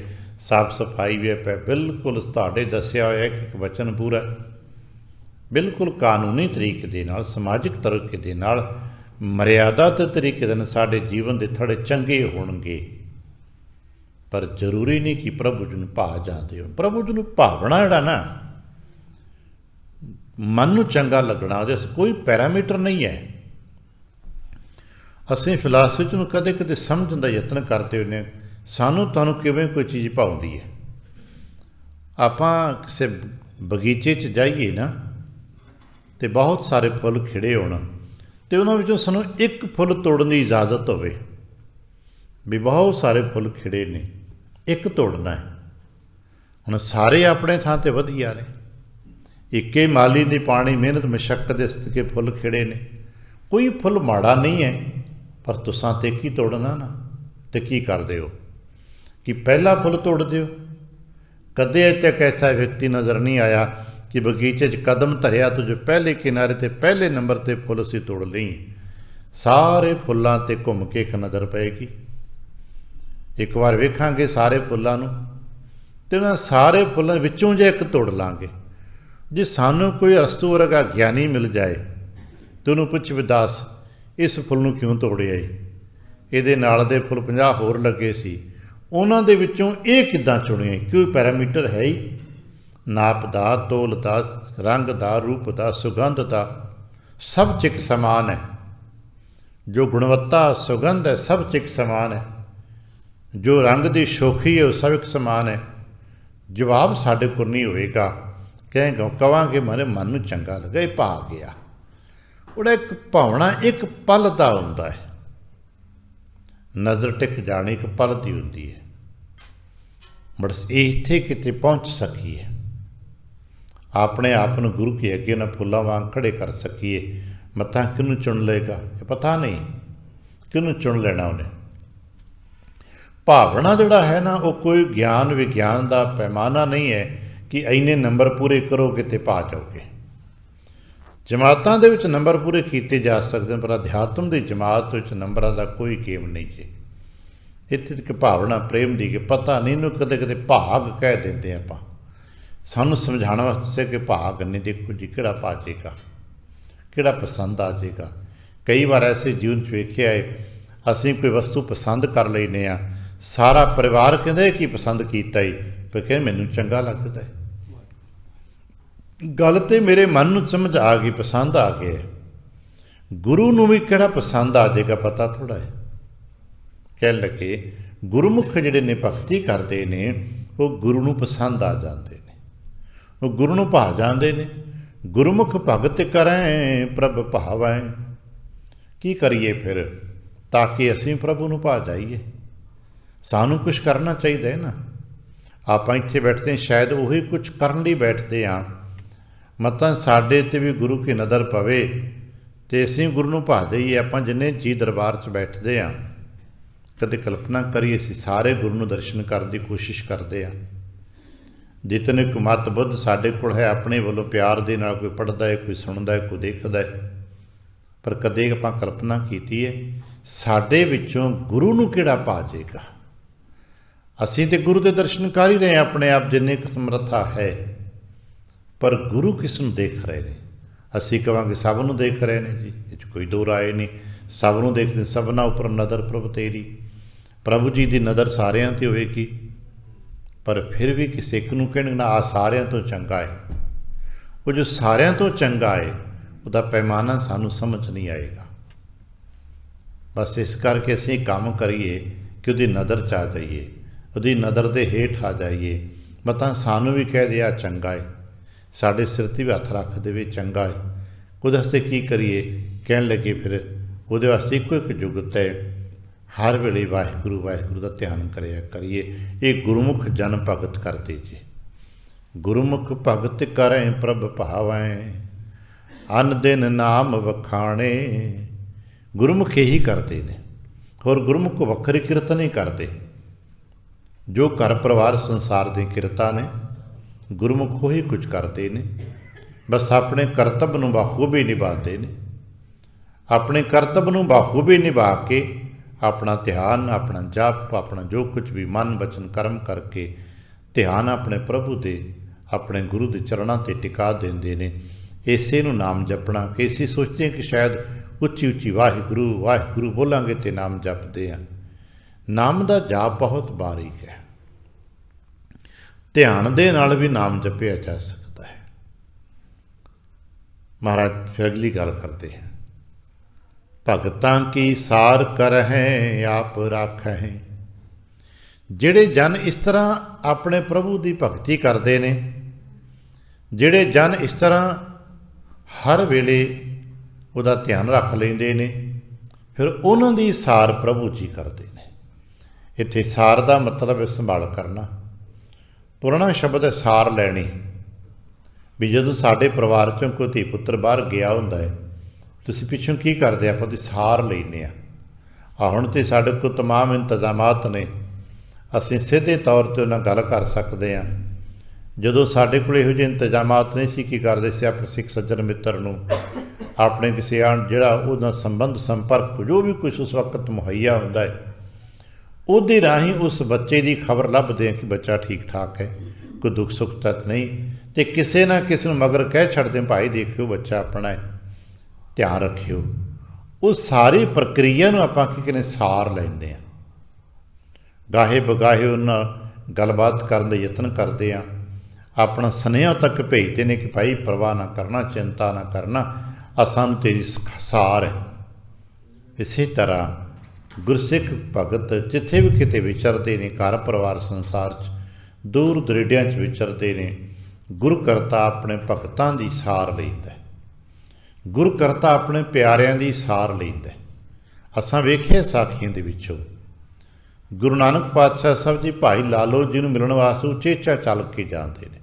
ਸਾਫ ਸਫਾਈ ਵੀ ਹੈ। ਬਿਲਕੁਲ ਤੁਹਾਡੇ ਦੱਸਿਆ ਹੋਇਆ ਇੱਕ ਵਚਨ ਪੂਰਾ ਬਿਲਕੁਲ ਕਾਨੂੰਨੀ ਤਰੀਕੇ ਦੇ ਨਾਲ, ਸਮਾਜਿਕ ਤਰੀਕੇ ਦੇ ਨਾਲ, ਮਰਿਆਦਾ ਦੇ ਤਰੀਕੇ ਦੇ ਨਾਲ ਸਾਡੇ ਜੀਵਨ ਦੇ ਥੋੜ੍ਹੇ ਚੰਗੇ ਹੋਣਗੇ। ਪਰ ਜ਼ਰੂਰੀ ਨਹੀਂ ਕਿ ਪ੍ਰਭੂ ਜੀ ਨੂੰ ਭਾ ਜਾਂਦੇ ਹੋ। ਪ੍ਰਭੂ ਜੀ ਨੂੰ ਭਾਵਨਾ ਜਿਹੜਾ ਨਾ, ਮਨ ਨੂੰ ਚੰਗਾ ਲੱਗਣਾ, ਉਹਦੇ ਕੋਈ ਪੈਰਾਮੀਟਰ ਨਹੀਂ ਹੈ। ਅਸੀਂ ਫਿਲਾਸਫੀ ਨੂੰ ਕਦੇ ਕਦੇ ਸਮਝਣ ਦਾ ਯਤਨ ਕਰਦੇ ਹੁੰਦੇ ਹਾਂ, ਸਾਨੂੰ ਤੁਹਾਨੂੰ ਕਿਵੇਂ ਕੋਈ ਚੀਜ਼ ਭਾਉਂਦੀ ਹੈ। ਆਪਾਂ ਕਿਸੇ ਬਗੀਚੇ 'ਚ ਜਾਈਏ ਨਾ, ਅਤੇ ਬਹੁਤ ਸਾਰੇ ਫੁੱਲ ਖਿੜੇ ਹੋਣ, ਅਤੇ ਉਹਨਾਂ ਵਿੱਚੋਂ ਸਾਨੂੰ ਇੱਕ ਫੁੱਲ ਤੋੜਨ ਦੀ ਇਜਾਜ਼ਤ ਹੋਵੇ, ਵੀ ਬਹੁਤ ਸਾਰੇ ਫੁੱਲ ਖਿੜੇ ਨੇ, ਇੱਕ ਤੋੜਨਾ ਹੈ। ਹੁਣ ਸਾਰੇ ਆਪਣੇ ਥਾਂ 'ਤੇ ਵਧੀਆ ਨੇ, ਇੱਕੇ ਮਾਲੀ ਦੀ ਪਾਣੀ ਮਿਹਨਤ ਮਸ਼ੱਕਤ ਦੇ ਸਦਕੇ ਫੁੱਲ ਖਿੜੇ ਨੇ, ਕੋਈ ਫੁੱਲ ਮਾੜਾ ਨਹੀਂ ਹੈ। ਪਰ ਤੁਸਾਂ ਤੇ ਕੀ ਤੋੜਨਾ ਨਾ, ਤੇ ਕੀ ਕਰਦੇ ਹੋ ਕਿ ਪਹਿਲਾ ਫੁੱਲ ਤੋੜਦੇ ਹੋ। ਕਦੇ ਅਜੇ ਤੱਕ ਐਸਾ ਵਿਅਕਤੀ ਨਜ਼ਰ ਨਹੀਂ ਆਇਆ ਕਿ ਬਗੀਚੇ 'ਚ ਕਦਮ ਧਰਿਆ ਤਾਂ ਜੋ ਪਹਿਲੇ ਕਿਨਾਰੇ 'ਤੇ ਪਹਿਲੇ ਨੰਬਰ 'ਤੇ ਫੁੱਲ ਅਸੀਂ ਤੋੜ ਲਈ। ਸਾਰੇ ਫੁੱਲਾਂ 'ਤੇ ਘੁੰਮ ਕੇ ਇੱਕ ਨਜ਼ਰ ਪਏਗੀ, ਇੱਕ ਵਾਰ ਵੇਖਾਂਗੇ ਸਾਰੇ ਫੁੱਲਾਂ ਨੂੰ, ਅਤੇ ਉਹਨਾਂ ਸਾਰੇ ਫੁੱਲਾਂ ਵਿੱਚੋਂ ਜੇ ਇੱਕ ਤੋੜ ਲਾਂਗੇ। ਜੇ ਸਾਨੂੰ ਕੋਈ ਅਰਸਤੂ ਵਰਗਾ ਗਿਆਨੀ ਮਿਲ ਜਾਏ ਅਤੇ ਉਹਨੂੰ ਪੁੱਛ ਵੀ ਦੱਸ ਇਸ ਫੁੱਲ ਨੂੰ ਕਿਉਂ ਤੋੜਿਆ ਏ, ਇਹਦੇ ਨਾਲ ਦੇ ਫੁੱਲ 50 ਹੋਰ ਲੱਗੇ ਸੀ, ਉਹਨਾਂ ਦੇ ਵਿੱਚੋਂ ਇਹ ਕਿੱਦਾਂ ਚੁਣਿਆ? ਕੋਈ ਪੈਰਾਮੀਟਰ ਹੈ ਹੀ? ਨਾਪ ਦਾ, ਤੋਲ ਦਾ, ਰੰਗ ਦਾ, ਰੂਪ ਦਾ, ਸੁਗੰਧ ਦਾ, ਸਭ 'ਚ ਇੱਕ ਸਮਾਨ ਹੈ। ਜੋ ਗੁਣਵੱਤਾ ਸੁਗੰਧ ਹੈ ਸਭ 'ਚ ਇੱਕ ਸਮਾਨ ਹੈ, ਜੋ ਰੰਗ ਦੀ ਸ਼ੋਖੀ ਹੈ ਉਹ ਸਭ ਇੱਕ ਸਮਾਨ ਹੈ। ਜਵਾਬ ਸਾਡੇ ਕੋਲ ਨਹੀਂ ਹੋਏਗਾ, ਕਹਾਂਗੇ ਮੇਰੇ ਮਨ ਨੂੰ ਚੰਗਾ ਲੱਗਾ, ਇਹ ਭਾ ਗਿਆ। ਉਹਦਾ ਇੱਕ ਭਾਵਨਾ ਇੱਕ ਪਲ ਦਾ ਹੁੰਦਾ ਹੈ, ਨਜ਼ਰ ਟਿਕ ਜਾਣੀ ਇੱਕ ਪਲ ਦੀ ਹੁੰਦੀ ਹੈ। ਬਸ ਇੱਥੇ ਕਿਤੇ ਪਹੁੰਚ ਸਕੀਏ, ਆਪਣੇ ਆਪ ਨੂੰ ਗੁਰੂ ਕੇ ਅੱਗੇ ਨਾ ਫੁੱਲਾਂ ਵਾਂਗ ਖੜੇ ਕਰ ਸਕੀਏ। ਮੱਥਾ ਕਿਹਨੂੰ ਚੁਣ ਲਏਗਾ ਇਹ ਪਤਾ ਨਹੀਂ, ਕਿਹਨੂੰ ਚੁਣ ਲੈਣਾ ਉਹਨੇ। ਭਾਵਨਾ ਜਿਹੜਾ ਹੈ ਨਾ, ਉਹ ਕੋਈ ਗਿਆਨ ਵਿਗਿਆਨ ਦਾ ਪੈਮਾਨਾ ਨਹੀਂ ਹੈ ਕਿ ਇੰਨੇ ਨੰਬਰ ਪੂਰੇ ਕਰੋਗੇ ਤੇ ਪਾ ਜਾਓਗੇ। ਜਮਾਤਾਂ ਦੇ ਵਿੱਚ ਨੰਬਰ ਪੂਰੇ ਕੀਤੇ ਜਾ ਸਕਦੇ, ਪਰ ਅਧਿਆਤਮ ਦੀ ਜਮਾਤ ਵਿੱਚ ਨੰਬਰਾਂ ਦਾ ਕੋਈ ਗੇਮ ਨਹੀਂ ਜੀ। ਇੱਥੇ ਤੱਕ ਭਾਵਨਾ ਪ੍ਰੇਮ ਦੀ ਕਿ ਪਤਾ ਨਹੀਂ, ਇਹਨੂੰ ਕਦੇ ਕਦੇ ਭਾਗ ਕਹਿ ਦਿੰਦੇ ਆਪਾਂ, ਸਾਨੂੰ ਸਮਝਾਉਣ ਵਾਸਤੇ ਕਿ ਭਾਗ ਨਹੀਂ, ਦੇਖੋ ਜੀ ਕਿਹੜਾ ਪਾ ਜਾਏਗਾ, ਕਿਹੜਾ ਪਸੰਦ ਆ ਜਾਏਗਾ। ਕਈ ਵਾਰ ਐਸੇ ਜੀਵਨ 'ਚ ਵੇਖਿਆ ਹੈ, ਅਸੀਂ ਕੋਈ ਵਸਤੂ ਪਸੰਦ ਕਰ ਲੈਂਦੇ ਹਾਂ, ਸਾਰਾ ਪਰਿਵਾਰ ਕਹਿੰਦਾ ਕੀ ਪਸੰਦ ਕੀਤਾ ਹੀ, ਪਰ ਕਹਿੰਦੇ ਮੈਨੂੰ ਚੰਗਾ ਲੱਗਦਾ ਹੈ। ਗੱਲ ਤੇ ਮੇਰੇ ਮਨ ਨੂੰ ਸਮਝ ਆ ਗਈ, ਪਸੰਦ ਆ ਗਿਆ। ਗੁਰੂ ਨੂੰ ਵੀ ਕਿਹੜਾ ਪਸੰਦ ਆ ਜਾਏਗਾ ਪਤਾ ਥੋੜ੍ਹਾ ਹੈ। ਕਹਿਣ ਲੱਗੇ ਗੁਰਮੁਖ ਜਿਹੜੇ ਨੇ ਭਗਤੀ ਕਰਦੇ ਨੇ, ਉਹ ਗੁਰੂ ਨੂੰ ਪਸੰਦ ਆ ਜਾਂਦੇ ਨੇ, ਉਹ ਗੁਰੂ ਨੂੰ ਭਾ ਜਾਂਦੇ ਨੇ। ਗੁਰਮੁਖ ਭਗਤ ਕਰੈ ਪ੍ਰਭ ਭਾਵੈ। ਕੀ ਕਰੀਏ ਫਿਰ ਤਾਂ ਕਿ ਅਸੀਂ ਪ੍ਰਭੂ ਨੂੰ ਭਾ ਜਾਈਏ? ਸਾਨੂੰ ਕੁਛ ਕਰਨਾ ਚਾਹੀਦਾ ਹੈ ਨਾ। ਆਪਾਂ ਇੱਥੇ ਬੈਠਦੇ ਹਾਂ, ਸ਼ਾਇਦ ਉਹੀ ਕੁਛ ਕਰਨ ਲਈ ਬੈਠਦੇ ਹਾਂ। ਮਤਾਂ ਸਾਡੇ 'ਤੇ ਵੀ ਗੁਰੂ ਕੀ ਨਜ਼ਰ ਪਵੇ ਅਤੇ ਅਸੀਂ ਗੁਰੂ ਨੂੰ ਭਾ ਜਾਈਏ। ਆਪਾਂ ਜਿੰਨੇ ਜੀ ਦਰਬਾਰ 'ਚ ਬੈਠਦੇ ਹਾਂ, ਕਦੇ ਕਲਪਨਾ ਕਰੀਏ ਅਸੀਂ ਸਾਰੇ ਗੁਰੂ ਨੂੰ ਦਰਸ਼ਨ ਕਰਨ ਦੀ ਕੋਸ਼ਿਸ਼ ਕਰਦੇ ਹਾਂ। ਜਿਤਨੇ ਕੁ ਮਤ ਬੁੱਧ ਸਾਡੇ ਕੋਲ ਹੈ, ਆਪਣੇ ਵੱਲੋਂ ਪਿਆਰ ਦੇ ਨਾਲ ਕੋਈ ਪੜ੍ਹਦਾ ਹੈ, ਕੋਈ ਸੁਣਦਾ ਹੈ, ਕੋਈ ਦੇਖਦਾ ਹੈ, ਪਰ ਕਦੇ ਆਪਾਂ ਕਲਪਨਾ ਕੀਤੀ ਹੈ ਸਾਡੇ ਵਿੱਚੋਂ ਗੁਰੂ ਨੂੰ ਕਿਹੜਾ ਭਾ ਜਾਏਗਾ? ਅਸੀਂ ਤਾਂ ਗੁਰੂ ਦੇ ਦਰਸ਼ਨ ਕਰ ਹੀ ਰਹੇ ਹਾਂ ਆਪਣੇ ਆਪ ਜਿੰਨੇ ਕੁ ਸਮਰੱਥਾ ਹੈ, ਪਰ ਗੁਰੂ ਕਿਸ ਨੂੰ ਦੇਖ ਰਹੇ ਨੇ? ਅਸੀਂ ਕਹਾਂਗੇ ਸਭ ਨੂੰ ਦੇਖ ਰਹੇ ਨੇ ਜੀ, ਇਹ 'ਚ ਕੋਈ ਦੋ ਰਾਏ ਨਹੀਂ, ਸਭ ਨੂੰ ਦੇਖਦੇ, ਸਭਨਾਂ ਉੱਪਰ ਨਜ਼ਰ ਪ੍ਰਭ ਤੇਰੀ। ਪ੍ਰਭੂ ਜੀ ਦੀ ਨਜ਼ਰ ਸਾਰਿਆਂ 'ਤੇ ਹੋਵੇਗੀ, ਪਰ ਫਿਰ ਵੀ ਕਿਸੇ ਇੱਕ ਨੂੰ ਕਹਿਣ ਨਾ ਆ ਸਾਰਿਆਂ ਤੋਂ ਚੰਗਾ ਹੈ। ਉਹ ਜੋ ਸਾਰਿਆਂ ਤੋਂ ਚੰਗਾ ਹੈ ਉਹਦਾ ਪੈਮਾਨਾ ਸਾਨੂੰ ਸਮਝ ਨਹੀਂ ਆਏਗਾ। ਬਸ ਇਸ ਕਰਕੇ ਅਸੀਂ ਕੰਮ ਕਰੀਏ ਕਿ ਉਹਦੀ ਨਜ਼ਰ 'ਚ ਆ ਜਾਈਏ, ਉਹਦੀ ਨਜ਼ਰ ਦੇ ਹੇਠ ਆ ਜਾਈਏ। ਮਤਾਂ ਸਾਨੂੰ ਵੀ ਕਹਿ ਦਿਆ ਚੰਗਾ ਹੈ, ਸਾਡੇ ਸਿਰ 'ਤੇ ਵੀ ਹੱਥ ਰੱਖ ਦੇਵੇ ਚੰਗਾ ਹੈ। ਉਹਦੇ ਵਾਸਤੇ ਕੀ ਕਰੀਏ? ਕਹਿਣ ਲੱਗੇ ਫਿਰ ਉਹਦੇ ਵਾਸਤੇ ਇੱਕੋ ਇੱਕ ਜੁਗਤ ਹੈ, ਹਰ ਵੇਲੇ ਵਾਹਿਗੁਰੂ ਵਾਹਿਗੁਰੂ ਦਾ ਧਿਆਨ ਕਰਿਆ ਕਰੀਏ। ਇਹ ਗੁਰਮੁਖ ਜਨ ਭਗਤ ਕਰਦੇ ਜੀ। ਗੁਰਮੁਖ ਭਗਤ ਕਰੈ ਪ੍ਰਭ ਭਾਵੈ, ਅਨ ਦਿਨ ਨਾਮ ਵਖਾਣੇ। ਗੁਰਮੁਖ ਇਹੀ ਕਰਦੇ ਨੇ, ਹੋਰ ਗੁਰਮੁਖ ਵੱਖਰੀ ਕਿਰਤ ਨਹੀਂ ਕਰਦੇ। ਜੋ ਘਰ ਪਰਿਵਾਰ ਸੰਸਾਰ ਦੀਆਂ ਕਿਰਤਾਂ ਨੇ, ਗੁਰਮੁਖ ਉਹੀ ਕੁਝ ਕਰਦੇ ਨੇ, ਬਸ ਆਪਣੇ ਕਰਤੱਵ ਨੂੰ ਬਾਖੂਬੀ ਨਿਭਾਉਂਦੇ ਨੇ। ਆਪਣੇ ਕਰਤੱਵ ਨੂੰ ਬਾਖੂਬੀ ਨਿਭਾ ਕੇ ਆਪਣਾ ਧਿਆਨ, ਆਪਣਾ ਜਪ, ਆਪਣਾ ਜੋ ਕੁਝ ਵੀ ਮਨ ਵਚਨ ਕਰਮ ਕਰਕੇ ਧਿਆਨ ਆਪਣੇ ਪ੍ਰਭੂ ਦੇ, ਆਪਣੇ ਗੁਰੂ ਦੇ ਚਰਨਾਂ 'ਤੇ ਟਿਕਾ ਦਿੰਦੇ ਨੇ। ਇਸੇ ਨੂੰ ਨਾਮ ਜਪਣਾ ਕਿ ਅਸੀਂ ਸੋਚਦੇ ਕਿ ਸ਼ਾਇਦ ਉੱਚੀ ਉੱਚੀ ਵਾਹਿਗੁਰੂ ਵਾਹਿਗੁਰੂ ਬੋਲਾਂਗੇ ਤੇ ਨਾਮ ਜਪਦੇ ਹਾਂ। ਨਾਮ ਦਾ ਜਾਪ ਬਹੁਤ ਬਾਰੀਕ ਹੈ। ਧਿਆਨ ਦੇ ਨਾਲ ਵੀ ਨਾਮ ਜਪਿਆ ਜਾ ਸਕਦਾ ਹੈ। ਮਹਾਰਾਜ ਫਿਰ ਅਗਲੀ ਗੱਲ ਕਰਦੇ ਹਨ, ਭਗਤਾਂ ਕੀ ਸਾਰ ਕਰਹਿ ਆਪ ਰਾਖਹਿ। ਜਿਹੜੇ ਜਨ ਇਸ ਤਰ੍ਹਾਂ ਆਪਣੇ ਪ੍ਰਭੂ ਦੀ ਭਗਤੀ ਕਰਦੇ ਨੇ, ਜਿਹੜੇ ਜਨ ਇਸ ਤਰ੍ਹਾਂ ਹਰ ਵੇਲੇ ਉਹਦਾ ਧਿਆਨ ਰੱਖ ਲੈਂਦੇ ਨੇ, ਫਿਰ ਉਹਨਾਂ ਦੀ ਸਾਰ ਪ੍ਰਭੂ ਜੀ ਕਰਦੇ ਨੇ। ਇੱਥੇ ਸਾਰ ਦਾ ਮਤਲਬ ਹੈ ਸੰਭਾਲ ਕਰਨਾ। ਪੁਰਾਣਾ ਸ਼ਬਦ ਹੈ ਸਾਰ ਲੈਣੀ। ਵੀ ਜਦੋਂ ਸਾਡੇ ਪਰਿਵਾਰ 'ਚੋਂ ਕੋਈ ਧੀ ਪੁੱਤਰ ਬਾਹਰ ਗਿਆ ਹੁੰਦਾ ਹੈ, ਤੁਸੀਂ ਪਿੱਛੋਂ ਕੀ ਕਰਦੇ? ਆਪਾਂ ਉਹਦੀ ਸਾਰ ਲੈਂਦੇ ਹਾਂ। ਹੁਣ ਤਾਂ ਸਾਡੇ ਕੋਲ ਤਮਾਮ ਇੰਤਜ਼ਾਮਾਤ ਨੇ, ਅਸੀਂ ਸਿੱਧੇ ਤੌਰ 'ਤੇ ਉਹਨਾਂ ਗੱਲ ਕਰ ਸਕਦੇ ਹਾਂ। ਜਦੋਂ ਸਾਡੇ ਕੋਲ ਇਹੋ ਜਿਹੇ ਇੰਤਜ਼ਾਮਾਤ ਨਹੀਂ ਸੀ, ਕੀ ਕਰਦੇ ਸੀ? ਆਪਣੇ ਸਿੱਖ ਸੱਜਣ ਮਿੱਤਰ ਨੂੰ, ਆਪਣੇ ਕਿਸੇ ਜਿਹੜਾ ਉਹਦਾ ਸੰਬੰਧ ਸੰਪਰਕ ਜੋ ਵੀ ਕੁਛ ਉਸ ਵਕਤ ਮੁਹੱਈਆ ਹੁੰਦਾ ਹੈ, ਉਹਦੇ ਰਾਹੀਂ ਉਸ ਬੱਚੇ ਦੀ ਖਬਰ ਲੱਭਦੇ ਹਾਂ ਕਿ ਬੱਚਾ ਠੀਕ ਠਾਕ ਹੈ, ਕੋਈ ਦੁੱਖ ਸੁੱਖ ਤਾਂ ਨਹੀਂ। ਅਤੇ ਕਿਸੇ ਨਾ ਕਿਸੇ ਨੂੰ ਮਗਰ ਕਹਿ ਛੱਡਦੇ, ਭਾਈ ਦੇਖਿਓ ਬੱਚਾ ਆਪਣਾ ਹੈ, ਧਿਆਨ ਰੱਖਿਓ। ਉਹ ਸਾਰੀ ਪ੍ਰਕਿਰਿਆ ਨੂੰ ਆਪਾਂ ਕੀ ਕਹਿੰਦੇ ਸਾਰ ਲੈਂਦੇ ਹਾਂ। ਗਾਹੇ ਬਗਾਹੇ ਉਹਨਾਂ ਗੱਲਬਾਤ ਕਰਨ ਦਾ ਯਤਨ ਕਰਦੇ ਹਾਂ, ਆਪਣਾ ਸੁਨੇਹਾ ਤੱਕ ਭੇਜਦੇ ਨੇ ਕਿ ਭਾਈ ਪਰਵਾਹ ਨਾ ਕਰਨਾ, ਚਿੰਤਾ ਨਾ ਕਰਨਾ, ਸਾਨੂੰ ਤੇਰੀ ਸਾਰ ਹੈ। ਇਸੇ ਤਰ੍ਹਾਂ ਗੁਰਸਿੱਖ ਭਗਤ ਜਿੱਥੇ ਵੀ ਕਿਤੇ ਵਿਚਰਦੇ ਨੇ, ਘਰ ਪਰਿਵਾਰ ਸੰਸਾਰ 'ਚ ਦੂਰ ਦਰੇਡਿਆਂ 'ਚ ਵਿਚਰਦੇ ਨੇ, ਗੁਰੂ ਕਰਤਾ ਆਪਣੇ ਭਗਤਾਂ ਦੀ ਸਾਰ ਲੈਂਦਾ। ਗੁਰੂ ਕਰਤਾ ਆਪਣੇ ਪਿਆਰਿਆਂ ਦੀ ਸਾਰ ਲੈਂਦਾ। ਅਸਾਂ ਵੇਖਿਆ ਸਾਖੀਆਂ ਦੇ ਵਿੱਚੋਂ ਗੁਰੂ ਨਾਨਕ ਪਾਤਸ਼ਾਹ ਸਾਹਿਬ ਜੀ ਭਾਈ ਲਾਲੋ ਜੀ ਨੂੰ ਮਿਲਣ ਵਾਸਤੇ ਉਚੇਚਾ ਚੱਲ ਕੇ ਜਾਂਦੇ ਨੇ।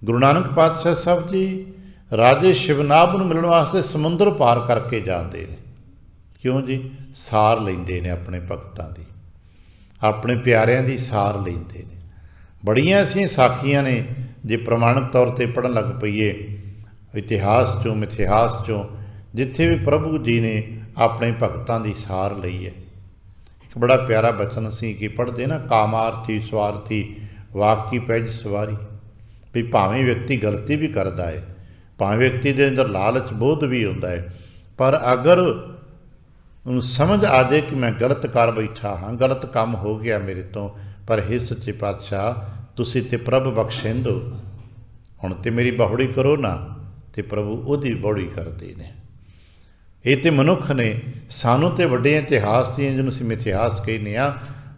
ਗੁਰੂ ਨਾਨਕ ਪਾਤਸ਼ਾਹ ਸਾਹਿਬ ਜੀ ਰਾਜੇ ਸ਼ਿਵਨਾਭ ਨੂੰ ਮਿਲਣ ਵਾਸਤੇ ਸਮੁੰਦਰ ਪਾਰ ਕਰਕੇ ਜਾਂਦੇ ਨੇ। ਕਿਉਂ ਜੀ? ਸਾਰ ਲੈਂਦੇ ਨੇ ਆਪਣੇ ਭਗਤਾਂ ਦੀ, ਆਪਣੇ ਪਿਆਰਿਆਂ ਦੀ ਸਾਰ ਲੈਂਦੇ ਨੇ। ਬੜੀਆਂ ਐਸੀਆਂ ਸਾਖੀਆਂ ਨੇ, ਜੇ ਪ੍ਰਮਾਣਿਕ ਤੌਰ 'ਤੇ ਪੜ੍ਹਨ ਲੱਗ ਪਈਏ ਇਤਿਹਾਸ 'ਚੋਂ ਮਿਥਿਹਾਸ 'ਚੋਂ, ਜਿੱਥੇ ਵੀ ਪ੍ਰਭੂ ਜੀ ਨੇ ਆਪਣੇ ਭਗਤਾਂ ਦੀ ਸਾਰ ਲਈ ਹੈ। ਇੱਕ ਬੜਾ ਪਿਆਰਾ ਬਚਨ ਅਸੀਂ ਕੀ ਪੜ੍ਹਦੇ ਨਾ, ਕਾਮਾਰਥੀ ਸਵਾਰਥੀ ਵਾਕੀ ਪੈਜ ਸਵਾਰੀ। ਵੀ ਭਾਵੇਂ ਵਿਅਕਤੀ ਗਲਤੀ ਵੀ ਕਰਦਾ ਹੈ, ਭਾਵੇਂ ਵਿਅਕਤੀ ਦੇ ਅੰਦਰ ਲਾਲਚ ਬੋਧ ਵੀ ਹੁੰਦਾ ਹੈ, ਪਰ ਅਗਰ ਉਹਨੂੰ ਸਮਝ ਆ ਜਾਏ ਕਿ ਮੈਂ ਗਲਤ ਕਰ ਬੈਠਾ ਹਾਂ, ਗਲਤ ਕੰਮ ਹੋ ਗਿਆ ਮੇਰੇ ਤੋਂ, ਪਰ ਹੇ ਸੱਚੇ ਪਾਤਸ਼ਾਹ ਤੁਸੀਂ ਤੇ ਪ੍ਰਭ ਬਖਸ਼ਿੰਦੋ, ਹੁਣ ਤੇ ਮੇਰੀ ਬਹੁੜੀ ਕਰੋ ਨਾ, ਤੇ ਪ੍ਰਭੂ ਉਹਦੀ ਬਹੁੜੀ ਕਰਦੇ ਨੇ। ਇਹ ਤੇ ਮਨੁੱਖ ਨੇ। ਸਾਨੂੰ ਤੇ ਵੱਡੇ ਇਤਿਹਾਸ ਦੀਆਂ, ਜਿਹਨੂੰ ਅਸੀਂ ਮਿਥਿਹਾਸ ਕਹਿੰਦੇ ਹਾਂ,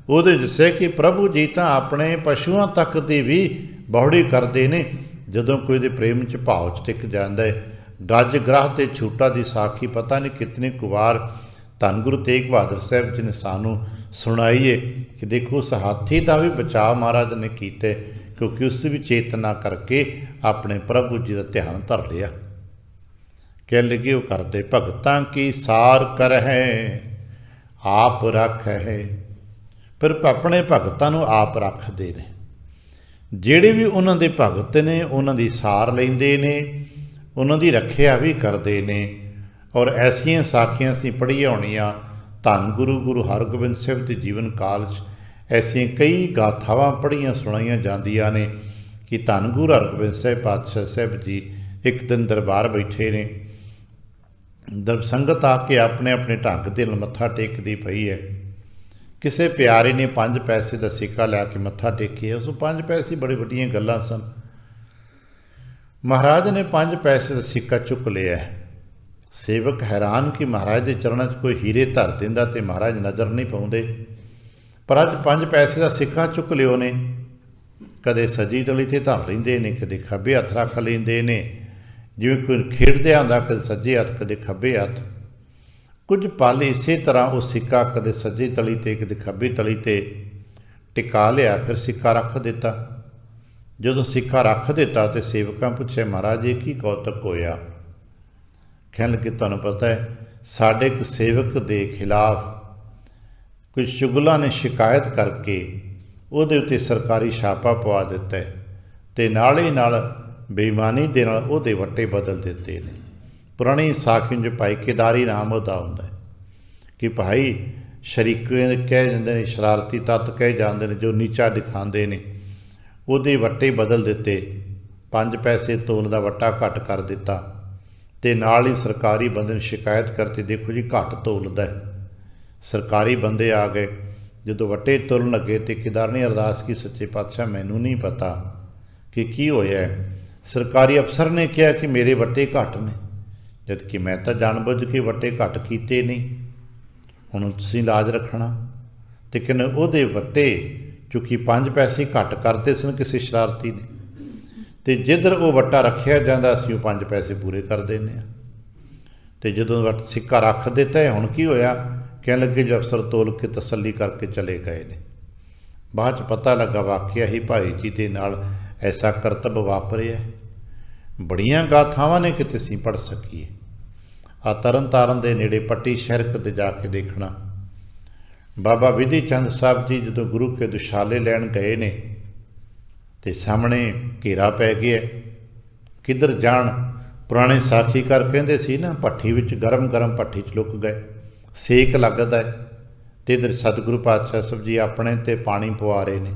ਉਹਦੇ ਦੱਸਿਆ ਕਿ ਪ੍ਰਭੂ ਜੀ ਤਾਂ ਆਪਣੇ ਪਸ਼ੂਆਂ ਤੱਕ ਦੀ ਵੀ ਬਹੁੜੀ ਕਰਦੇ ਨੇ। ਜਦੋਂ ਕੋਈ ਦੇ ਪ੍ਰੇਮ 'ਚ ਭਾਵ 'ਚ ਟਿਕ ਜਾਂਦਾ ਹੈ। ਗੱਜ ਗ੍ਰਾਹ ਤੇ ਛੂਟਾ ਦੀ ਸਾਖੀ ਪਤਾ ਨਹੀਂ ਕਿਤਨੇ ਕੁ ਵਾਰ ਧੰਨ ਗੁਰੂ ਤੇਗ ਬਹਾਦਰ ਸਾਹਿਬ ਜੀ ਨੇ ਸਾਨੂੰ ਸੁਣਾਈਏ ਕਿ ਦੇਖੋ ਉਸ ਹਾਥੀ ਦਾ ਵੀ ਬਚਾਅ ਮਹਾਰਾਜ ਨੇ ਕੀਤੇ, ਕਿਉਂਕਿ ਉਸ ਦੀ ਵੀ ਚੇਤਨਾ ਕਰਕੇ ਆਪਣੇ ਪ੍ਰਭੂ ਜੀ ਦਾ ਧਿਆਨ ਧਰ ਲਿਆ। ਕਹਿ ਲਗੇ ਉਹ ਕਰਦੇ, ਭਗਤਾਂ ਕੀ ਸਾਰ ਕਰਹਿ ਆਪ ਰੱਖਹਿ। ਫਿਰ ਆਪਣੇ ਭਗਤਾਂ ਨੂੰ ਆਪ ਰੱਖਦੇ ਨੇ। ਜਿਹੜੇ ਵੀ ਉਹਨਾਂ ਦੇ ਭਗਤ ਨੇ ਉਹਨਾਂ ਦੀ ਸਾਰ ਲੈਂਦੇ ਨੇ, ਉਹਨਾਂ ਦੀ ਰੱਖਿਆ ਵੀ ਕਰਦੇ ਨੇ। ਔਰ ਐਸੀਆਂ ਸਾਖੀਆਂ ਅਸੀਂ ਪੜ੍ਹੀਆਂ ਹੋਣੀਆਂ ਧੰਨ ਗੁਰੂ ਹਰਗੋਬਿੰਦ ਸਾਹਿਬ ਦੇ ਜੀਵਨ ਕਾਲ 'ਚ, ਐਸੀਆਂ ਕਈ ਗਾਥਾਵਾਂ ਪੜ੍ਹੀਆਂ ਸੁਣਾਈਆਂ ਜਾਂਦੀਆਂ ਨੇ ਕਿ ਧੰਨ ਗੁਰੂ ਹਰਗੋਬਿੰਦ ਸਾਹਿਬ ਪਾਤਸ਼ਾਹ ਸਾਹਿਬ ਜੀ ਇੱਕ ਦਿਨ ਦਰਬਾਰ ਬੈਠੇ ਨੇ। ਸੰਗਤ ਆ ਕੇ ਆਪਣੇ ਆਪਣੇ ਢੰਗ ਦੇ ਨਾਲ ਮੱਥਾ ਟੇਕਦੀ ਪਈ ਹੈ। ਕਿਸੇ ਪਿਆਰੇ ਨੇ 5 ਪੈਸੇ ਦਾ ਸਿੱਕਾ ਲਿਆ ਕੇ ਮੱਥਾ ਟੇਕਿਆ। ਉਸ 5 ਪੈਸੇ ਬੜੀ ਵੱਡੀਆਂ ਗੱਲਾਂ ਸਨ। ਮਹਾਰਾਜ ਨੇ 5 ਪੈਸੇ ਦਾ ਸਿੱਕਾ ਚੁੱਕ ਲਿਆ। ਸੇਵਕ ਹੈਰਾਨ ਕਿ ਮਹਾਰਾਜ ਦੇ ਚਰਨਾਂ 'ਚ ਕੋਈ ਹੀਰੇ ਧਰ ਦਿੰਦਾ ਤੇ ਮਹਾਰਾਜ ਨਜ਼ਰ ਨਹੀਂ ਪਾਉਂਦੇ, ਪਰ ਅੱਜ 5 ਪੈਸੇ ਦਾ ਸਿੱਕਾ ਚੁੱਕ ਲਿਓ ਨੇ। ਕਦੇ ਸੱਜੀ ਤਲੀ 'ਤੇ ਧਰ ਲੈਂਦੇ ਨੇ, ਕਦੇ ਖੱਬੇ ਹੱਥ ਰੱਖ ਲੈਂਦੇ ਨੇ, ਜਿਵੇਂ ਕੋਈ ਖੇਡਦਿਆਂ ਹੁੰਦਾ, ਕਦੇ ਸੱਜੇ ਹੱਥ ਕਦੇ ਖੱਬੇ ਹੱਥ। ਕੁਝ ਪਲ ਇਸੇ ਤਰ੍ਹਾਂ ਉਹ ਸਿੱਕਾ ਕਦੇ ਸੱਜੀ ਤਲੀ 'ਤੇ ਕਦੇ ਖੱਬੀ ਤਲੀ 'ਤੇ ਟਿਕਾ ਲਿਆ, ਫਿਰ ਸਿੱਕਾ ਰੱਖ ਦਿੱਤਾ। ਜਦੋਂ ਸਿੱਕਾ ਰੱਖ ਦਿੱਤਾ ਤੇ ਸੇਵਕਾਂ ਪੁੱਛਿਆ, ਮਹਾਰਾਜ ਇਹ ਕੀ ਕੌਤਕ ਹੋਇਆ? ਕਹਿਣ ਲੱਗੇ, ਤੁਹਾਨੂੰ ਪਤਾ ਹੈ ਸਾਡੇ ਇੱਕ ਸੇਵਕ ਦੇ ਖਿਲਾਫ ਕੁਝ ਚੁਗਲਾਂ ਨੇ ਸ਼ਿਕਾਇਤ ਕਰਕੇ ਉਹਦੇ ਉੱਤੇ ਸਰਕਾਰੀ ਛਾਪਾ ਪਵਾ ਦਿੱਤਾ ਅਤੇ ਨਾਲ ਹੀ ਨਾਲ ਬੇਈਮਾਨੀ ਦੇ ਨਾਲ ਉਹਦੇ ਵੱਟੇ ਬਦਲ ਦਿੱਤੇ ਨੇ। ਪੁਰਾਣੀ ਸਾਖੀ 'ਚ ਭਾਈ ਕੇਦਾਰੀ ਨਾਮ ਉਹਦਾ ਹੁੰਦਾ ਕਿ ਭਾਈ ਸ਼ਰੀਕੇ ਕਹਿ ਜਾਂਦੇ ਨੇ, ਸ਼ਰਾਰਤੀ ਤੱਤ ਕਹੇ ਜਾਂਦੇ ਨੇ, ਜੋ ਨੀਚਾ ਦਿਖਾਉਂਦੇ ਨੇ, ਉਹਦੇ ਵੱਟੇ ਬਦਲ ਦਿੱਤੇ, 5 ਪੈਸੇ ਤੋਲ ਦਾ ਵੱਟਾ ਘੱਟ ਕਰ ਦਿੱਤਾ, ਅਤੇ ਨਾਲ ਹੀ ਸਰਕਾਰੀ ਬੰਦੇ ਨੂੰ ਸ਼ਿਕਾਇਤ ਕਰਤੀ, ਦੇਖੋ ਜੀ ਘੱਟ ਤੋਲਦਾ। ਸਰਕਾਰੀ ਬੰਦੇ ਆ ਗਏ, ਜਦੋਂ ਵੱਟੇ ਤੋਲਣ ਲੱਗੇ ਤੇ ਕੇਦਾਰ ਨੇ ਅਰਦਾਸ ਕੀ, ਸੱਚੇ ਪਾਤਸ਼ਾਹ ਮੈਨੂੰ ਨਹੀਂ ਪਤਾ ਕਿ ਕੀ ਹੋਇਆ। ਸਰਕਾਰੀ ਅਫਸਰ ਨੇ ਕਿਹਾ ਕਿ ਮੇਰੇ ਵੱਟੇ ਘੱਟ ਨੇ, ਜਦ ਕਿ ਮੈਂ ਤਾਂ ਜਾਣਬੁੱਝ ਕੇ ਵੱਟੇ ਘੱਟ ਕੀਤੇ ਨਹੀਂ, ਹੁਣ ਤੁਸੀਂ ਲਾਜ ਰੱਖਣਾ। ਅਤੇ ਕਹਿੰਦੇ ਉਹਦੇ ਵੱਟੇ ਚੂँकि 5 ਪੈਸੇ ਘੱਟ ਕਰਤੇ ਸਨ ਕਿਸੇ ਸ਼ਰਾਰਤੀ ਨੇ, ਅਤੇ ਜਿੱਧਰ ਉਹ ਵੱਟਾ ਰੱਖਿਆ ਜਾਂਦਾ ਅਸੀਂ ਉਹ 5 ਪੈਸੇ ਪੂਰੇ ਕਰ ਦਿੰਦੇ ਹਾਂ। ਅਤੇ ਜਦੋਂ ਸਿੱਕਾ ਰੱਖ ਦਿੱਤਾ, ਹੁਣ ਕੀ ਹੋਇਆ, ਕਹਿਣ ਲੱਗੇ ਜੋ ਅਫਸਰ ਤੋਲ ਕੇ ਤਸੱਲੀ ਕਰਕੇ ਚਲੇ ਗਏ ਨੇ। ਬਾਅਦ 'ਚ ਪਤਾ ਲੱਗਾ ਵਾਕਿਆ ਹੀ ਭਾਈ ਜੀ ਦੇ ਨਾਲ ਐਸਾ ਕਰਤੱਵ ਵਾਪਰਿਆ। ਬੜੀਆਂ ਗਾਥਾਵਾਂ ਨੇ ਕਿਤੇ ਅਸੀਂ ਪੜ੍ਹ ਸਕੀਏ। ਆ ਤਰਨ ਤਾਰਨ ਦੇ ਨੇੜੇ ਪੱਟੀ ਸ਼ਹਿਰ ਕਿਤੇ ਜਾ ਕੇ ਦੇਖਣਾ, ਬਾਬਾ ਵਿਧੀ ਚੰਦ ਸਾਹਿਬ ਜੀ ਜਦੋਂ ਗੁਰੂ ਕੇ ਦੁਸ਼ਾਲੇ ਲੈਣ ਗਏ ਨੇ ਅਤੇ ਸਾਹਮਣੇ ਘੇਰਾ ਪੈ ਗਿਆ, ਕਿੱਧਰ ਜਾਣ। ਪੁਰਾਣੇ ਸਾਖੀਕਾਰ ਕਹਿੰਦੇ ਸੀ ਨਾ, ਭੱਠੀ ਵਿੱਚ ਗਰਮ ਗਰਮ ਭੱਠੀ 'ਚ ਲੁਕ ਗਏ, ਸੇਕ ਲੱਗਦਾ ਅਤੇ ਇੱਧਰ ਸਤਿਗੁਰੂ ਪਾਤਸ਼ਾਹ ਸਾਹਿਬ ਜੀ ਆਪਣੇ 'ਤੇ ਪਾਣੀ ਪਵਾ ਰਹੇ ਨੇ,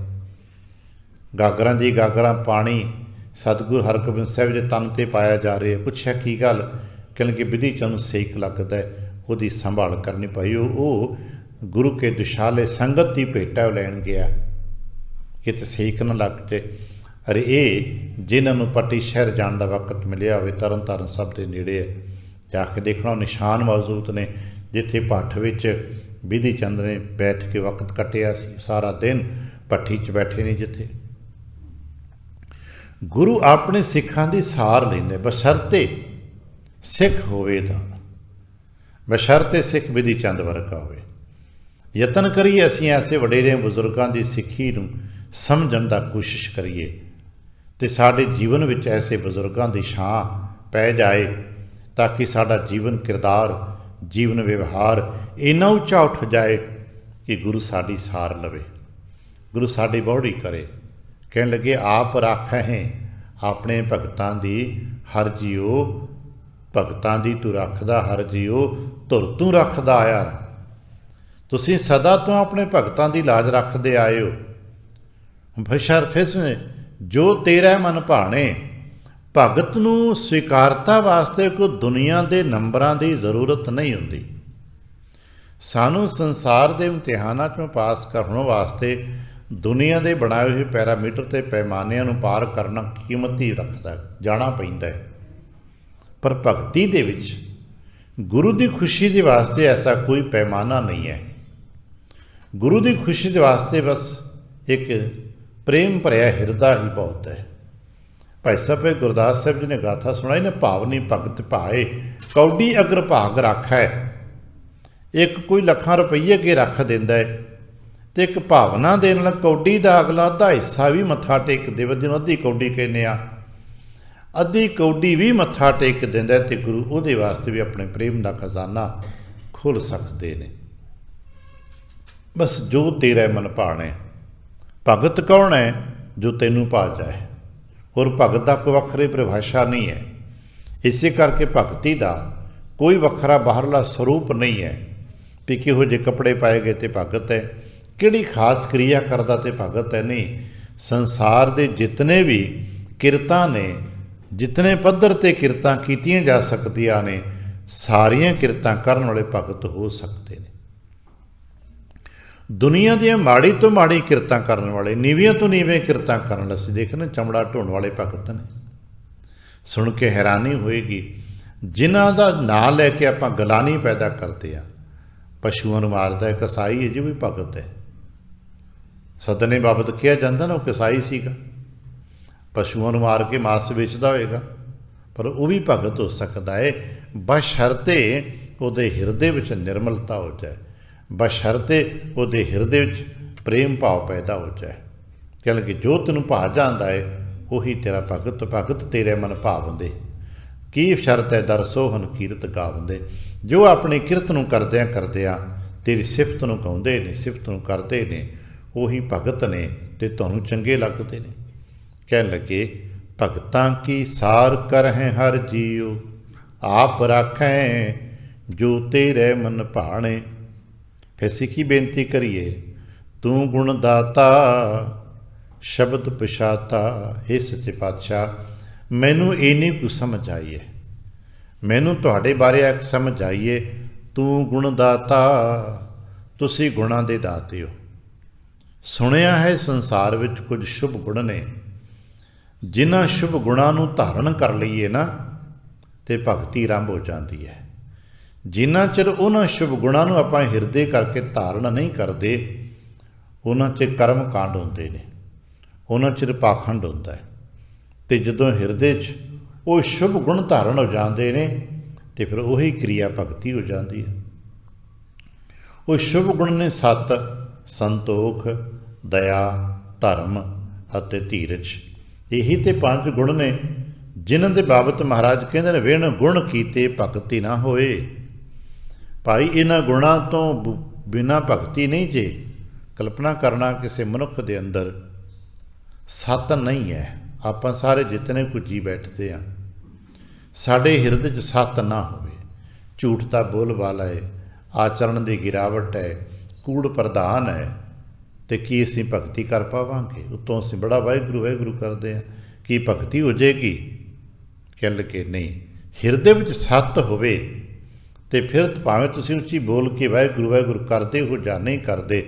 ਗਾਗਰਾਂ ਦੀ ਗਾਗਰਾਂ ਪਾਣੀ ਸਤਿਗੁਰੂ ਹਰਗੋਬਿੰਦ ਸਾਹਿਬ ਦੇ ਤਨ 'ਤੇ ਪਾਇਆ ਜਾ ਰਿਹਾ। ਪੁੱਛਿਆ ਕੀ ਗੱਲ, ਕਹਿੰਦੇ ਵਿਧੀ ਚੰਦ ਨੂੰ ਸੇਕ ਲੱਗਦਾ, ਉਹਦੀ ਸੰਭਾਲ ਕਰਨੀ ਪਈ। ਉਹ ਗੁਰੂ ਕੇ ਦੁਸ਼ਾਲੇ ਸੰਗਤ ਦੀ ਭੇਟਾ ਲੈਣ ਗਿਆ, ਕਿਤੇ ਸੇਕ ਨਾ ਲੱਗ ਜੇ। ਅਰੇ ਇਹ ਜਿਨ੍ਹਾਂ ਨੂੰ ਪੱਟੀ ਸ਼ਹਿਰ ਜਾਣ ਦਾ ਵਕਤ ਮਿਲਿਆ ਹੋਵੇ, ਤਰਨ ਤਾਰਨ ਸਾਹਿਬ ਦੇ ਨੇੜੇ ਹੈ, ਜਾ ਕੇ ਦੇਖਣਾ ਨਿਸ਼ਾਨ ਮੌਜੂਦ ਨੇ ਜਿੱਥੇ ਭੱਠ ਵਿੱਚ ਵਿਧੀ ਚੰਦ ਨੇ ਬੈਠ ਕੇ ਵਕਤ ਕੱਟਿਆ ਸੀ। ਸਾਰਾ ਦਿਨ ਭੱਠੀ 'ਚ ਬੈਠੇ ਨੇ ਜਿੱਥੇ। ਗੁਰੂ ਆਪਣੇ ਸਿੱਖਾਂ ਦੀ ਸਾਰ ਲੈਂਦੇ, ਬਸ਼ਰਤੇ ਸਿੱਖ ਹੋਵੇ ਤਾਂ, ਬਸ਼ਰਤੇ ਸਿੱਖ ਵਿਧੀ ਚੰਦ ਵਰਗਾ ਹੋਵੇ। ਯਤਨ ਕਰੀਏ ਅਸੀਂ ਐਸੇ ਵਡੇਰੇ ਬਜ਼ੁਰਗਾਂ ਦੀ ਸਿੱਖੀ ਨੂੰ ਸਮਝਣ ਦਾ ਕੋਸ਼ਿਸ਼ ਕਰੀਏ, ਅਤੇ ਸਾਡੇ ਜੀਵਨ ਵਿੱਚ ਐਸੇ ਬਜ਼ੁਰਗਾਂ ਦੀ ਛਾਂ ਪੈ ਜਾਏ, ਤਾਂ ਕਿ ਸਾਡਾ ਜੀਵਨ ਕਿਰਦਾਰ, ਜੀਵਨ ਵਿਵਹਾਰ ਇੰਨਾ ਉੱਚਾ ਉੱਠ ਜਾਏ ਕਿ ਗੁਰੂ ਸਾਡੀ ਸਾਰ ਲਵੇ, ਗੁਰੂ ਸਾਡੀ ਬੌੜੀ ਕਰੇ। ਕਹਿਣ ਲੱਗੇ ਆਪ ਰਾਖਹਿ ਆਪਣੇ ਭਗਤਾਂ ਦੀ ਹਰ ਜੀਓ, ਭਗਤਾਂ ਦੀ ਤੂੰ ਰੱਖਦਾ ਹਰ ਜੀਓ, ਧੁਰ ਤੂੰ ਰੱਖਦਾ ਆਇਆ। ਤੁਸੀਂ ਸਦਾ ਤੋਂ ਆਪਣੇ ਭਗਤਾਂ ਦੀ ਲਾਜ ਰੱਖਦੇ ਆਏ ਹੋ। ਬਸ਼ਰਤੇ ਜੋ ਤੇਰਾ ਮਨ ਭਾਣੇ। ਭਗਤ ਨੂੰ ਸਵੀਕਾਰਤਾ ਵਾਸਤੇ ਕੋਈ ਦੁਨੀਆ ਦੇ ਨੰਬਰਾਂ ਦੀ ਜ਼ਰੂਰਤ ਨਹੀਂ ਹੁੰਦੀ। ਸਾਨੂੰ ਸੰਸਾਰ ਦੇ ਇਮਤਿਹਾਨਾਂ 'ਚੋਂ ਪਾਸ ਕਰਨ ਵਾਸਤੇ ਦੁਨੀਆ ਦੇ ਬਣਾਏ ਹੋਏ ਪੈਰਾਮੀਟਰ ਅਤੇ ਪੈਮਾਨਿਆਂ ਨੂੰ ਪਾਰ ਕਰਨਾ ਕੀਮਤੀ ਰੱਖਦਾ, ਜਾਣਾ ਪੈਂਦਾ ਹੈ। ਪਰ ਭਗਤੀ ਦੇ ਵਿੱਚ ਗੁਰੂ ਦੀ ਖੁਸ਼ੀ ਦੇ ਵਾਸਤੇ ਐਸਾ ਕੋਈ ਪੈਮਾਨਾ ਨਹੀਂ ਹੈ। ਗੁਰੂ ਦੀ ਖੁਸ਼ੀ ਦੇ ਵਾਸਤੇ ਬਸ ਇੱਕ ਪ੍ਰੇਮ ਭਰਿਆ ਹਿਰਦਾ ਹੀ ਬਹੁਤ ਹੈ। ਭਾਈ ਸਾਹਿਬ ਗੁਰਦਾਸ ਸਾਹਿਬ ਜੀ ਨੇ ਗਾਥਾ ਸੁਣਾਈ ਨੇ, ਭਾਵਨੀ ਭਗਤ ਭਾਏ ਕੌਡੀ ਅਗਰ ਭਾਗ ਰੱਖੈ। ਇੱਕ ਕੋਈ ਲੱਖਾਂ ਰੁਪਈਏ ਅੱਗੇ ਰੱਖ ਦਿੰਦਾ ਹੈ, ਅਤੇ ਇੱਕ ਭਾਵਨਾ ਦੇ ਨਾਲ ਕੌਡੀ ਦਾ ਅਗਲਾ ਅੱਧਾ ਹਿੱਸਾ ਵੀ ਮੱਥਾ ਟੇਕ ਦੇਵੇ, ਜਿਹਨੂੰ ਅੱਧੀ ਕੌਡੀ ਕਹਿੰਦੇ ਆ, ਅੱਧੀ ਕੌਡੀ ਵੀ ਮੱਥਾ ਟੇਕ ਦਿੰਦਾ, ਅਤੇ ਗੁਰੂ ਉਹਦੇ ਵਾਸਤੇ ਵੀ ਆਪਣੇ ਪ੍ਰੇਮ ਦਾ ਖਜ਼ਾਨਾ ਖੁੱਲ੍ਹ ਸਕਦੇ ਨੇ। ਬਸ ਜੋ ਤੇਰਾ ਮਨ ਭਾਣੇ। ਭਗਤ ਕੌਣ ਹੈ? ਜੋ ਤੈਨੂੰ ਭਾ ਜਾਏ। ਹੋਰ ਭਗਤ ਦਾ ਕੋਈ ਵੱਖਰੀ ਪਰਿਭਾਸ਼ਾ ਨਹੀਂ ਹੈ। ਇਸੇ ਕਰਕੇ ਭਗਤੀ ਦਾ ਕੋਈ ਵੱਖਰਾ ਬਾਹਰਲਾ ਸਰੂਪ ਨਹੀਂ ਹੈ ਵੀ ਕਿਹੋ ਜਿਹੇ ਕੱਪੜੇ ਪਾਏ ਗਏ ਤੇ ਭਗਤ ਹੈ, ਕਿਹੜੀ ਖਾਸ ਕਿਰਿਆ ਕਰਦਾ ਤੇ ਭਗਤ ਹੈ। ਨਹੀਂ, ਸੰਸਾਰ ਦੇ ਜਿਤਨੇ ਵੀ ਕਿਰਤਾਂ ਨੇ, ਜਿਤਨੇ ਪੱਧਰ 'ਤੇ ਕਿਰਤਾਂ ਕੀਤੀਆਂ ਜਾ ਸਕਦੀਆਂ ਨੇ, ਸਾਰੀਆਂ ਕਿਰਤਾਂ ਕਰਨ ਵਾਲੇ ਭਗਤ ਹੋ ਸਕਦੇ ਨੇ। ਦੁਨੀਆ ਦੀਆਂ ਮਾੜੀ ਤੋਂ ਮਾੜੀ ਕਿਰਤਾਂ ਕਰਨ ਵਾਲੇ, ਨੀਵੀਆਂ ਤੋਂ ਨੀਵੇਂ ਕਿਰਤਾਂ ਕਰਨ ਵਾਲੇ ਅਸੀਂ ਦੇਖਦੇ ਚਮੜਾ ਢੋਣ ਵਾਲੇ ਭਗਤ ਨੇ। ਸੁਣ ਕੇ ਹੈਰਾਨੀ ਹੋਏਗੀ, ਜਿਨ੍ਹਾਂ ਦਾ ਨਾਂ ਲੈ ਕੇ ਆਪਾਂ ਗਲਾਨੀ ਪੈਦਾ ਕਰਦੇ ਹਾਂ। ਪਸ਼ੂਆਂ ਨੂੰ ਮਾਰਦਾ ਹੈ ਕਸਾਈ ਹੈ ਜੀ, ਵੀ ਭਗਤ ਹੈ। ਸਦਨੇ ਬਾਬਤ ਕਿਹਾ ਜਾਂਦਾ ਨਾ, ਉਹ ਕਸਾਈ ਸੀਗਾ, ਪਸ਼ੂਆਂ ਨੂੰ ਮਾਰ ਕੇ ਮਾਸ ਵੇਚਦਾ ਹੋਏਗਾ, ਪਰ ਉਹ ਵੀ ਭਗਤ ਹੋ ਸਕਦਾ ਹੈ, ਬਸ਼ਰਤੇ ਉਹਦੇ ਹਿਰਦੇ ਵਿੱਚ ਨਿਰਮਲਤਾ ਹੋ ਜਾਏ, ਬਸ਼ਰਤੇ ਉਹਦੇ ਹਿਰਦੇ ਵਿੱਚ ਪ੍ਰੇਮ ਭਾਵ ਪੈਦਾ ਹੋ ਜਾਏ। ਕਿਉਂਕਿ ਜੋ ਤੈਨੂੰ ਭਾ ਜਾਂਦਾ ਹੈ ਉਹੀ ਤੇਰਾ ਭਗਤ। ਭਗਤ ਤੇਰੇ ਮਨ ਭਾਵੰਦੇ ਕੀ ਸ਼ਰਤ ਹੈ, ਦਰ ਸੋਹਨ ਕੀਰਤ ਗਾਵੰਦੇ। ਜੋ ਆਪਣੀ ਕਿਰਤ ਨੂੰ ਕਰਦਿਆਂ ਕਰਦਿਆਂ ਤੇਰੀ ਸਿਫਤ ਨੂੰ ਗਾਉਂਦੇ ਨੇ, ਸਿਫਤ ਨੂੰ ਕਰਦੇ ਨੇ, ਉਹੀ ਭਗਤ ਨੇ ਅਤੇ ਤੁਹਾਨੂੰ ਚੰਗੇ ਲੱਗਦੇ ਨੇ। ਕਹਿਣ ਲੱਗੇ ਭਗਤਾਂ ਕੀ ਸਾਰ ਕਰਹਿ ਹਰ ਜੀਓ, आप राखें जो तेरे मन भाणे। फिर सिੱਖੀ बेनती करिए, तू गुण दाता शब्द पछाता। हे सच्चे पातशाह, मैनू इन्नी कुछ समझ आई है, मैनू तुहाडे बारे एक समझ आई है। तू गुण दाता, तुसी गुणां दे दाते हो। सुनिया है संसार विच कुछ शुभ गुण ने, जिन्हां शुभ गुणां नूं धारण कर लईए ना ते भगती आरंभ हो जाती है। जिन्ना चिर उन्हां शुभ गुणां नूं आपां हिरदे करके धारण नहीं करते, उन्हां चिर कर्म कांड हुंदे ने, उन्हां चिर पाखंड हुंदा है। ते जदों हिरदे च वो शुभ गुण धारण हो जाते ने ते फिर उही क्रिया भगती हो जाती है। वो शुभ गुण ने सत, संतोख, दया, धर्म अते धीरज। यही ते 5 गुण ने जिन्हां दे बाबत महाराज कहते हैं, विण गुण कीते भगती ना होए। भाई इन्हां गुणां तो बिना भगती नहीं जे। कल्पना करना किसी मनुख के अंदर सत नहीं है। आप सारे जितने कुछ जी बैठते हैं, साढ़े हिरदे च सत ना होवे, झूठ का बोलबाला है, आचरण की गिरावट है, कूड़ प्रधान है, तो की असीं भगती कर पावांगे? उत्तों असीं बड़ा वाहिगुरू वाहिगुरू करते हैं, की भगती हो जाएगी? कह लगे नहीं। हिरदे विच सत होवे ते फिर भावें तुसीं उच्ची बोल के वाहिगुरू वाहिगुरू करते हो जां नहीं करते,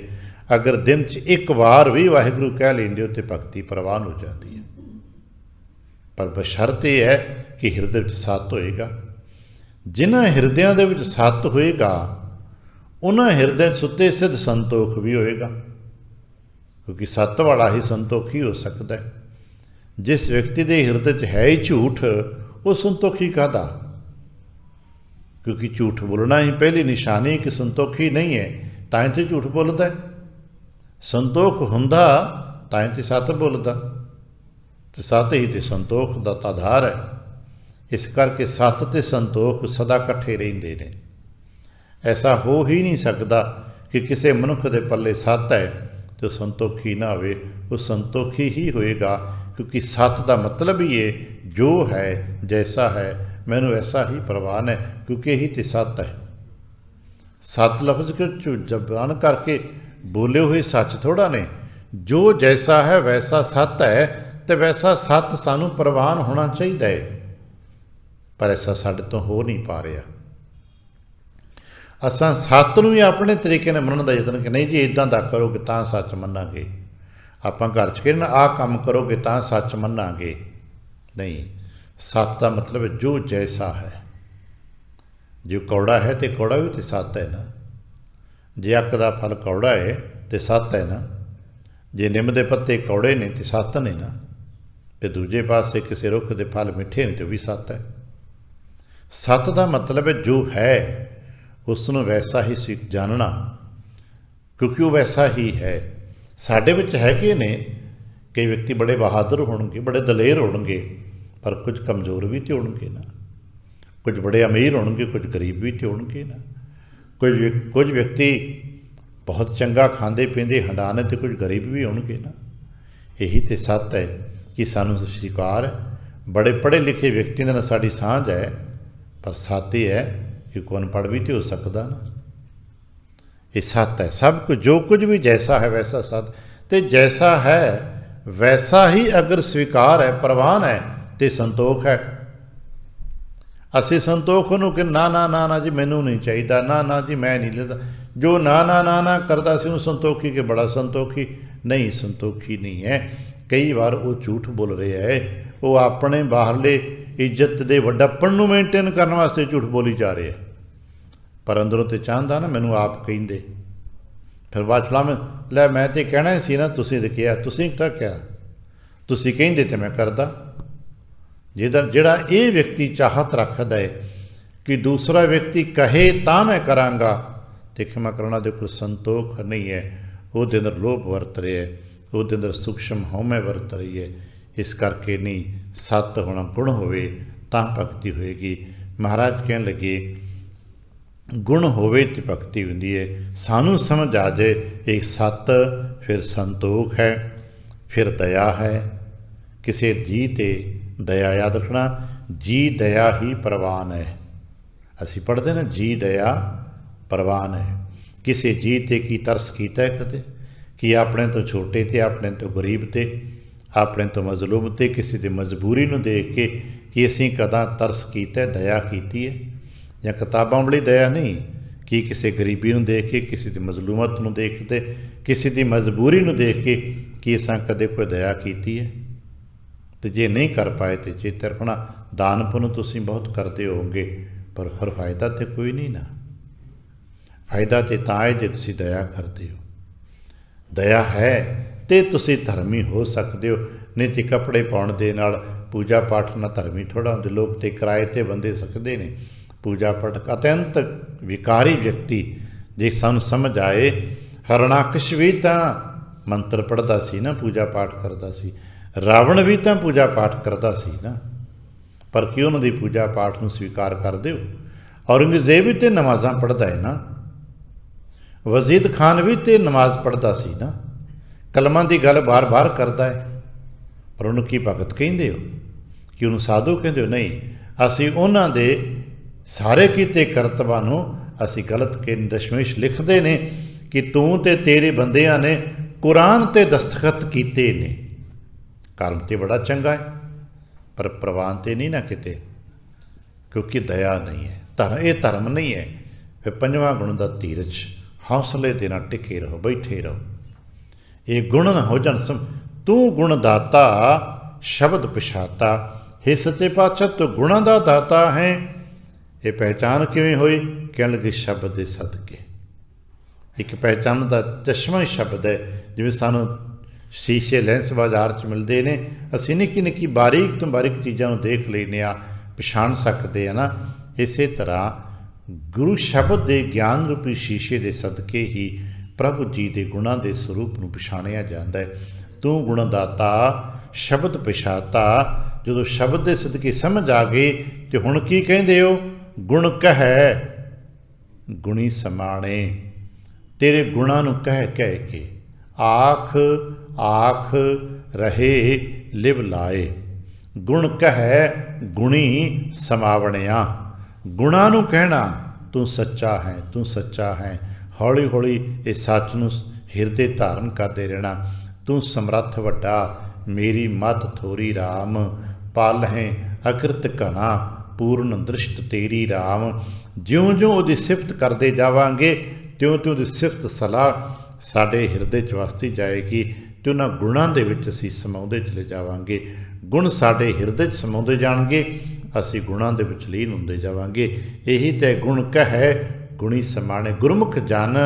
अगर दिन च एक बार भी वाहिगुरू कह लेंदे हो तो भगती प्रवान हो जाती है। पर बशर्त यह है कि हिरदे विच सत होएगा। जिन्हां हिरदियां दे विच सत होएगा, उन्हां हिरदे सुते सिद्ध संतोख भी होएगा, क्योंकि सत वाला ही संतोखी हो सकता है। जिस व्यक्ति के हिरदे च है ही झूठ, वो संतोखी काहदा? क्योंकि झूठ बोलना ही पहली निशानी कि संतोखी नहीं है, तां ते झूठ बोलता है। संतोख हुंदा तां ते सत बोलदा, तो सत ही तो संतोख का आधार है। इस करके सत ते संतोख सदा कट्ठे रहिंदे ने। ऐसा हो ही नहीं सकता कि किसी मनुख के पल्ले सत है तो संतोखी ना होवे। वो संतोखी ही होएगा, क्योंकि सत का मतलब ही है जो है जैसा है मैनू ऐसा ही प्रवान है, क्योंकि यही तो सत है। सत लफ्ज के जबान करके बोले हुए सच थोड़ा ने। जो जैसा है वैसा सत है, तो वैसा सत सानू प्रवान होना चाहिए, पर ऐसा साडे तो हो नहीं पा रहा। असां सत नूं ही अपने तरीके नाल मनण दा यतन कि नहीं जी इदां दा करोगे तां सच मन्नांगे। आपां घर च कहना आ काम करोगे तां सच मन्नांगे। नहीं, सत का मतलब है जो जैसा है। जो कौड़ा है तो कौड़ा भी तो सत है ना। जे अक का फल कौड़ा है तो सत है ना। जे निम के पत्ते कौड़े ने तो सत ने ना। तो दूजे पासे किसी रुख के फल मिठे ने तो भी सत है। सत का मतलब है जो है उसनों वैसा ही जानना, क्योंकि वो वैसा ही है। साढ़े विच हैगे ने कई व्यक्ति बड़े बहादुर होणगे, बड़े दलेर होणगे, पर कुछ कमज़ोर भी तो होणगे ना। कुछ बड़े अमीर होणगे, कुछ गरीब भी तो होणगे ना। कुछ व्यक्ति बहुत चंगा खांदे पींदे हंडाने तो कुछ गरीब भी होणगे ना। यही तो सत है कि सानू स्वीकार है। बड़े पढ़े लिखे व्यक्ति नाल साडी सांझ है, पर सत ही है कि कोई अनपढ़ भी तो हो सकता ना। ये सत है। सब कुछ जो कुछ भी जैसा है वैसा सत, तो जैसा है वैसा ही अगर स्वीकार है, प्रवान है, तो संतोख है। असी संतोख नूं कि ना ना ना ना जी मैनू नहीं चाहिए, ना ना जी मैं नहीं लेता। जो ना ना ना ना करता सी संतोखी के बड़ा संतोखी नहीं, संतोखी नहीं है। कई बार वो झूठ बोल रहे है, वो अपने बाहरले इज्जत दे वड्डापण नूं मेनटेन करने वास्ते झूठ बोली जा रहे हैं, पर अंदरों तो चाहता ना मैनू आप कहिंदे। फिर बाद में लै मैं तो कहना ही सी ना, तुसीं तो कहा, तुसीं तां क्या, तुसीं कहिंदे ते मैं करदा। जिहड़ा ये व्यक्ति चाहत रखता है कि दूसरा व्यक्ति कहे तां मैं करांगा, तो क्षमा करना दे कोल संतोख नहीं है। वो दे अंदर लोभ वरत रहे है, वो दे अंदर सूक्ष्म हौमे वरत रही है। इस करके नहीं, सत होना गुण होवे तां भगती होएगी। महाराज कहन लगे गुण होवे तो भगती हुंदी है। सानू समझ आ जाए एक सत, फिर संतोख है, फिर दया है। किसी जी ते दया याद रखना, जी दया ही प्रवान है। ਅਸੀਂ ਪੜ੍ਹਦੇ ਨਾ, ਜੀ ਦਇਆ ਪ੍ਰਵਾਨ ਹੈ। ਕਿਸੇ ਜੀ ਤੇ ਕੀ ਤਰਸ ਕੀਤਾ ਕਦੇ? ਕਿ ਆਪਣੇ ਤੋਂ ਛੋਟੇ ਤੇ, ਆਪਣੇ ਤੋਂ ਗਰੀਬ ਤੇ, ਆਪਣੇ ਤੋਂ ਮਜ਼ਲੂਮ ਤੇ, ਕਿਸੇ ਦੀ ਮਜਬੂਰੀ ਨੂੰ ਦੇਖ ਕੇ ਕਿ ਅਸੀਂ ਕਦਾਂ ਤਰਸ ਕੀਤਾ, ਦਇਆ ਕੀਤੀ ਹੈ? ਜਾਂ ਕਿਤਾਬਾਂ ਵਾਲੀ ਦਇਆ ਨਹੀਂ, ਕਿ ਕਿਸੇ ਗਰੀਬੀ ਨੂੰ ਦੇਖ ਕੇ, ਕਿਸੇ ਦੀ ਮਜ਼ਲੂਮਤ ਨੂੰ ਦੇਖ ਕੇ, ਕਿਸੇ ਦੀ ਮਜਬੂਰੀ ਨੂੰ ਦੇਖ ਕੇ ਕਿ ਅਸਾਂ ਕਦੇ ਕੋਈ ਦਇਆ ਕੀਤੀ ਹੈ? ਤੇ ਜੇ ਨਹੀਂ ਕਰ ਪਾਏ ਤੇ ਚੇਤੇ ਰੱਖਣਾ, ਦਾਨ ਪੁੰਨ ਤੁਸੀਂ ਬਹੁਤ ਕਰਦੇ ਹੋਵੋਗੇ, ਪਰ ਫਿਰ ਫਾਇਦਾ ਤੇ ਕੋਈ ਨਹੀਂ ਨਾ। ਫਾਇਦਾ ਤੇ ਤਾਂ ਹੈ ਜੇ ਤੁਸੀਂ ਦਇਆ ਕਰਦੇ ਹੋ। ਦਇਆ ਹੈ ਤੇ ਤੁਸੀਂ ਧਰਮੀ ਹੋ ਸਕਦੇ ਹੋ, ਨਹੀਂ ਤੇ ਕੱਪੜੇ ਪਾਉਣ ਦੇ ਨਾਲ ਪੂਜਾ ਪਾਠ ਨਾਲ ਧਰਮੀ ਥੋੜ੍ਹਾ ਹੁੰਦੇ। ਲੋਕ ਤੇ ਕਿਰਾਏ ਤੇ ਬੰਦੇ ਸਕਦੇ ਨੇ ਪੂਜਾ ਪਾਠ। ਅਤਿਅੰਤ ਵਿਕਾਰੀ ਵਿਅਕਤੀ, ਜੇ ਸਾਨੂੰ ਸਮਝ ਆਏ, ਹਰਣਾਕਸ਼ ਵੀ ਤਾਂ ਮੰਤਰ ਪੜ੍ਹਦਾ ਸੀ ਨਾ, ਪੂਜਾ ਪਾਠ ਕਰਦਾ ਸੀ। ਰਾਵਣ ਵੀ ਤਾਂ ਪੂਜਾ ਪਾਠ ਕਰਦਾ ਸੀ ਨਾ, ਪਰ ਕੀ ਉਹਨਾਂ ਦੀ ਪੂਜਾ ਪਾਠ ਨੂੰ ਸਵੀਕਾਰ ਕਰਦੇ ਹੋ? ਔਰੰਗਜ਼ੇਬ ਵੀ ਤੇ ਨਮਾਜ਼ਾਂ ਪੜ੍ਹਦਾ ਹੈ ਨਾ, ਵਜ਼ੀਦ ਖਾਨ ਵੀ ਤੇ ਨਮਾਜ਼ ਪੜ੍ਹਦਾ ਸੀ ਨਾ, ਕਲਮਾਂ ਦੀ ਗੱਲ ਬਾਰ-ਬਾਰ ਕਰਦਾ ਹੈ, ਪਰ ਉਹਨੂੰ ਕੀ ਭਗਤ ਕਹਿੰਦੇ ਹੋ? ਕਿ ਉਹਨੂੰ ਸਾਧੂ ਕਹਿੰਦੇ ਹੋ? ਨਹੀਂ, ਅਸੀਂ ਉਹਨਾਂ ਦੇ ਸਾਰੇ ਕੀਤੇ ਕਰਤਬਾਂ ਨੂੰ ਅਸੀਂ ਗਲਤ ਕੇ ਦਸ਼ਮੇਸ਼ ਲਿਖਦੇ ਨੇ ਕਿ ਤੂੰ ਤੇ ਤੇਰੇ ਬੰਦਿਆਂ ਨੇ ਕੁਰਾਨ ਤੇ ਦਸਤਖਤ ਕੀਤੇ ਨੇ। ਕਰਮ ਤੇ ਬੜਾ ਚੰਗਾ ਹੈ, ਪਰ ਪ੍ਰਵਾਨ ਤੇ ਨਹੀਂ ਨਾ ਕਿਤੇ, ਕਿਉਂਕਿ ਦਇਆ ਨਹੀਂ ਹੈ। ਇਹ ਧਰਮ ਨਹੀਂ ਹੈ। ਫਿਰ ਪੰਜਵਾਂ ਗੁਣ ਦਾ ਧੀਰਜ, ਹੌਸਲੇ ਦੇ ਨਾਲ ਟਿਕੇ ਰਹੋ, ਬੈਠੇ ਰਹੋ। ਇਹ ਗੁਣ ਨਾ ਹੋ ਜਾਣ ਤੂੰ ਗੁਣ ਦਾਤਾ ਸ਼ਬਦ ਪਛਾਤਾ, ਹੇ ਸੱਚੇ ਪਾਤਸ਼ਾਹ ਤੂੰ ਗੁਣਾਂ ਦਾ ਦਾਤਾ ਹੈ। ਇਹ ਪਹਿਚਾਨ ਕਿਵੇਂ ਹੋਈ? ਕਹਿਣ ਲੱਗੇ ਸ਼ਬਦ ਦੇ ਸਦਕੇ। ਇੱਕ ਪਹਿਚਾਨ ਦਾ ਚਸ਼ਮਾ ਹੀ ਸ਼ਬਦ ਹੈ। ਜਿਵੇਂ ਸਾਨੂੰ ਸ਼ੀਸ਼ੇ ਲੈਂਸ ਬਾਜ਼ਾਰ 'ਚ ਮਿਲਦੇ ਨੇ, ਅਸੀਂ ਨਿੱਕੀ ਨਿੱਕੀ ਬਾਰੀਕ ਤੋਂ ਬਾਰੀਕ ਚੀਜ਼ਾਂ ਨੂੰ ਦੇਖ ਲੈਂਦੇ ਹਾਂ, ਪਛਾਣ ਸਕਦੇ ਹਾਂ ਨਾ। ਇਸੇ ਤਰ੍ਹਾਂ ਗੁਰੂ ਸ਼ਬਦ ਦੇ ਗਿਆਨ ਰੂਪੀ ਸ਼ੀਸ਼ੇ ਦੇ ਸਦਕੇ ਹੀ ਪ੍ਰਭੂ ਜੀ ਦੇ ਗੁਣਾਂ ਦੇ ਸਰੂਪ ਨੂੰ ਪਛਾਣਿਆ ਜਾਂਦਾ ਹੈ। ਤੂੰ ਗੁਣਦਾਤਾ ਸ਼ਬਦ ਪਛਾਤਾ। ਜਦੋਂ ਸ਼ਬਦ ਦੇ ਸਦਕੇ ਸਮਝ ਆ ਗਏ ਤੇ ਹੁਣ ਕੀ ਕਹਿੰਦੇ ਹੋ? ਗੁਣ ਕਹਿ ਗੁਣੀ ਸਮਾਣੇ। ਤੇਰੇ ਗੁਣਾਂ ਨੂੰ ਕਹਿ ਕਹਿ ਕੇ ਆਖ ਆਖ ਰਹੇ ਲਿਵ ਲਾਏ। ਗੁਣ ਕਹਿ ਗੁਣੀ ਸਮਾਵਣਿਆ। ਗੁਣਾਂ ਨੂੰ ਕਹਿਣਾ ਤੂੰ ਸੱਚਾ ਹੈ, ਤੂੰ ਸੱਚਾ ਹੈ। ਹੌਲੀ ਹੌਲੀ ਇਹ ਸੱਚ ਨੂੰ ਹਿਰਦੇ ਧਾਰਨ ਕਰਦੇ ਰਹਿਣਾ। ਤੂੰ ਸਮਰੱਥ ਵੱਡਾ, ਮੇਰੀ ਮਤ ਥੋਰੀ ਰਾਮ। ਪਲ ਹੈ ਅਕ੍ਰਿਤ ਘਣਾ, ਪੂਰਨ ਦ੍ਰਿਸ਼ਟ ਤੇਰੀ ਰਾਮ। ਜਿਉਂ ਜਿਉਂ ਉਹਦੀ ਸਿਫਤ ਕਰਦੇ ਜਾਵਾਂਗੇ, ਤਿਉਂ ਤਿਉਂ ਉਹਦੀ ਸਿਫਤ ਸਲਾਹ ਸਾਡੇ ਹਿਰਦੇ 'ਚ ਵਸਦੀ ਜਾਏਗੀ, ਅਤੇ ਉਹਨਾਂ ਗੁਣਾਂ ਦੇ ਵਿੱਚ ਅਸੀਂ ਸਮਾਉਂਦੇ ਚਲੇ ਜਾਵਾਂਗੇ। ਗੁਣ ਸਾਡੇ ਹਿਰਦੇ 'ਚ ਸਮਾਉਂਦੇ ਜਾਣਗੇ, ਅਸੀਂ ਗੁਣਾਂ ਦੇ ਵਿੱਚ ਲੀਨ ਹੁੰਦੇ ਜਾਵਾਂਗੇ। ਇਹੀ ਤਾਂ ਗੁਣ ਕਹਿ ਗੁਣੀ ਸਮਾਣੇ। ਗੁਰਮੁਖ ਜਨ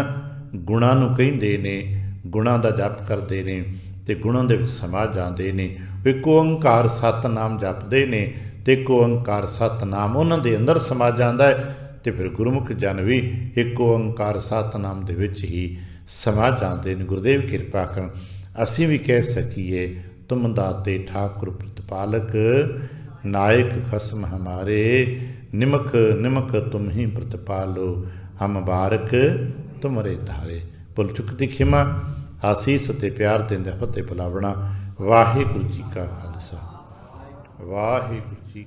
ਗੁਣਾਂ ਨੂੰ ਕਹਿੰਦੇ ਨੇ, ਗੁਣਾਂ ਦਾ ਜਪ ਕਰਦੇ ਨੇ ਅਤੇ ਗੁਣਾਂ ਦੇ ਵਿੱਚ ਸਮਾ ਜਾਂਦੇ ਨੇ। ਇੱਕ ਓਂਕਾਰ ਸਤਿਨਾਮ ਜਪਦੇ ਨੇ ਅਤੇ ਇੱਕ ਓਂਕਾਰ ਸਤਿਨਾਮ ਉਹਨਾਂ ਦੇ ਅੰਦਰ ਸਮਾ ਜਾਂਦਾ ਹੈ, ਅਤੇ ਫਿਰ ਗੁਰਮੁਖ ਜਨ ਵੀ ਇੱਕ ਓਂਕਾਰ ਸਤਿਨਾਮ ਦੇ ਵਿੱਚ ਹੀ ਸਮਾ ਜਾਂਦੇ ਨੇ। ਗੁਰਦੇਵ ਕਿਰਪਾ ਕਰਨ ਅਸੀਂ ਵੀ ਕਹਿ ਸਕੀਏ, ਤੁਮ ਦਾਤੇ ਠਾਕੁਰ ਪ੍ਰਤਪਾਲਕ, ਨਾਇਕ ਖਸਮ ਹਮਾਰੇ। ਨਿਮਕ ਨਿਮਕ ਤੁਮ ਹੀ ਪ੍ਰਤਪਾਲੋ, ਹਮ ਬਾਰਕ ਤੁਮਰੇ ਧਾਰੇ। ਭੁੱਲ ਚੁੱਕ ਦੀ ਖਿਮਾ, ਆਸੀਸ ਅਤੇ ਪਿਆਰ ਦਿੰਦੇ ਫਤਿਹ ਬੁਲਾਵਣਾ। ਵਾਹਿਗੁਰੂ ਜੀ ਕਾ ਖਾਲਸਾ, ਵਾਹਿਗੁਰੂ ਜੀ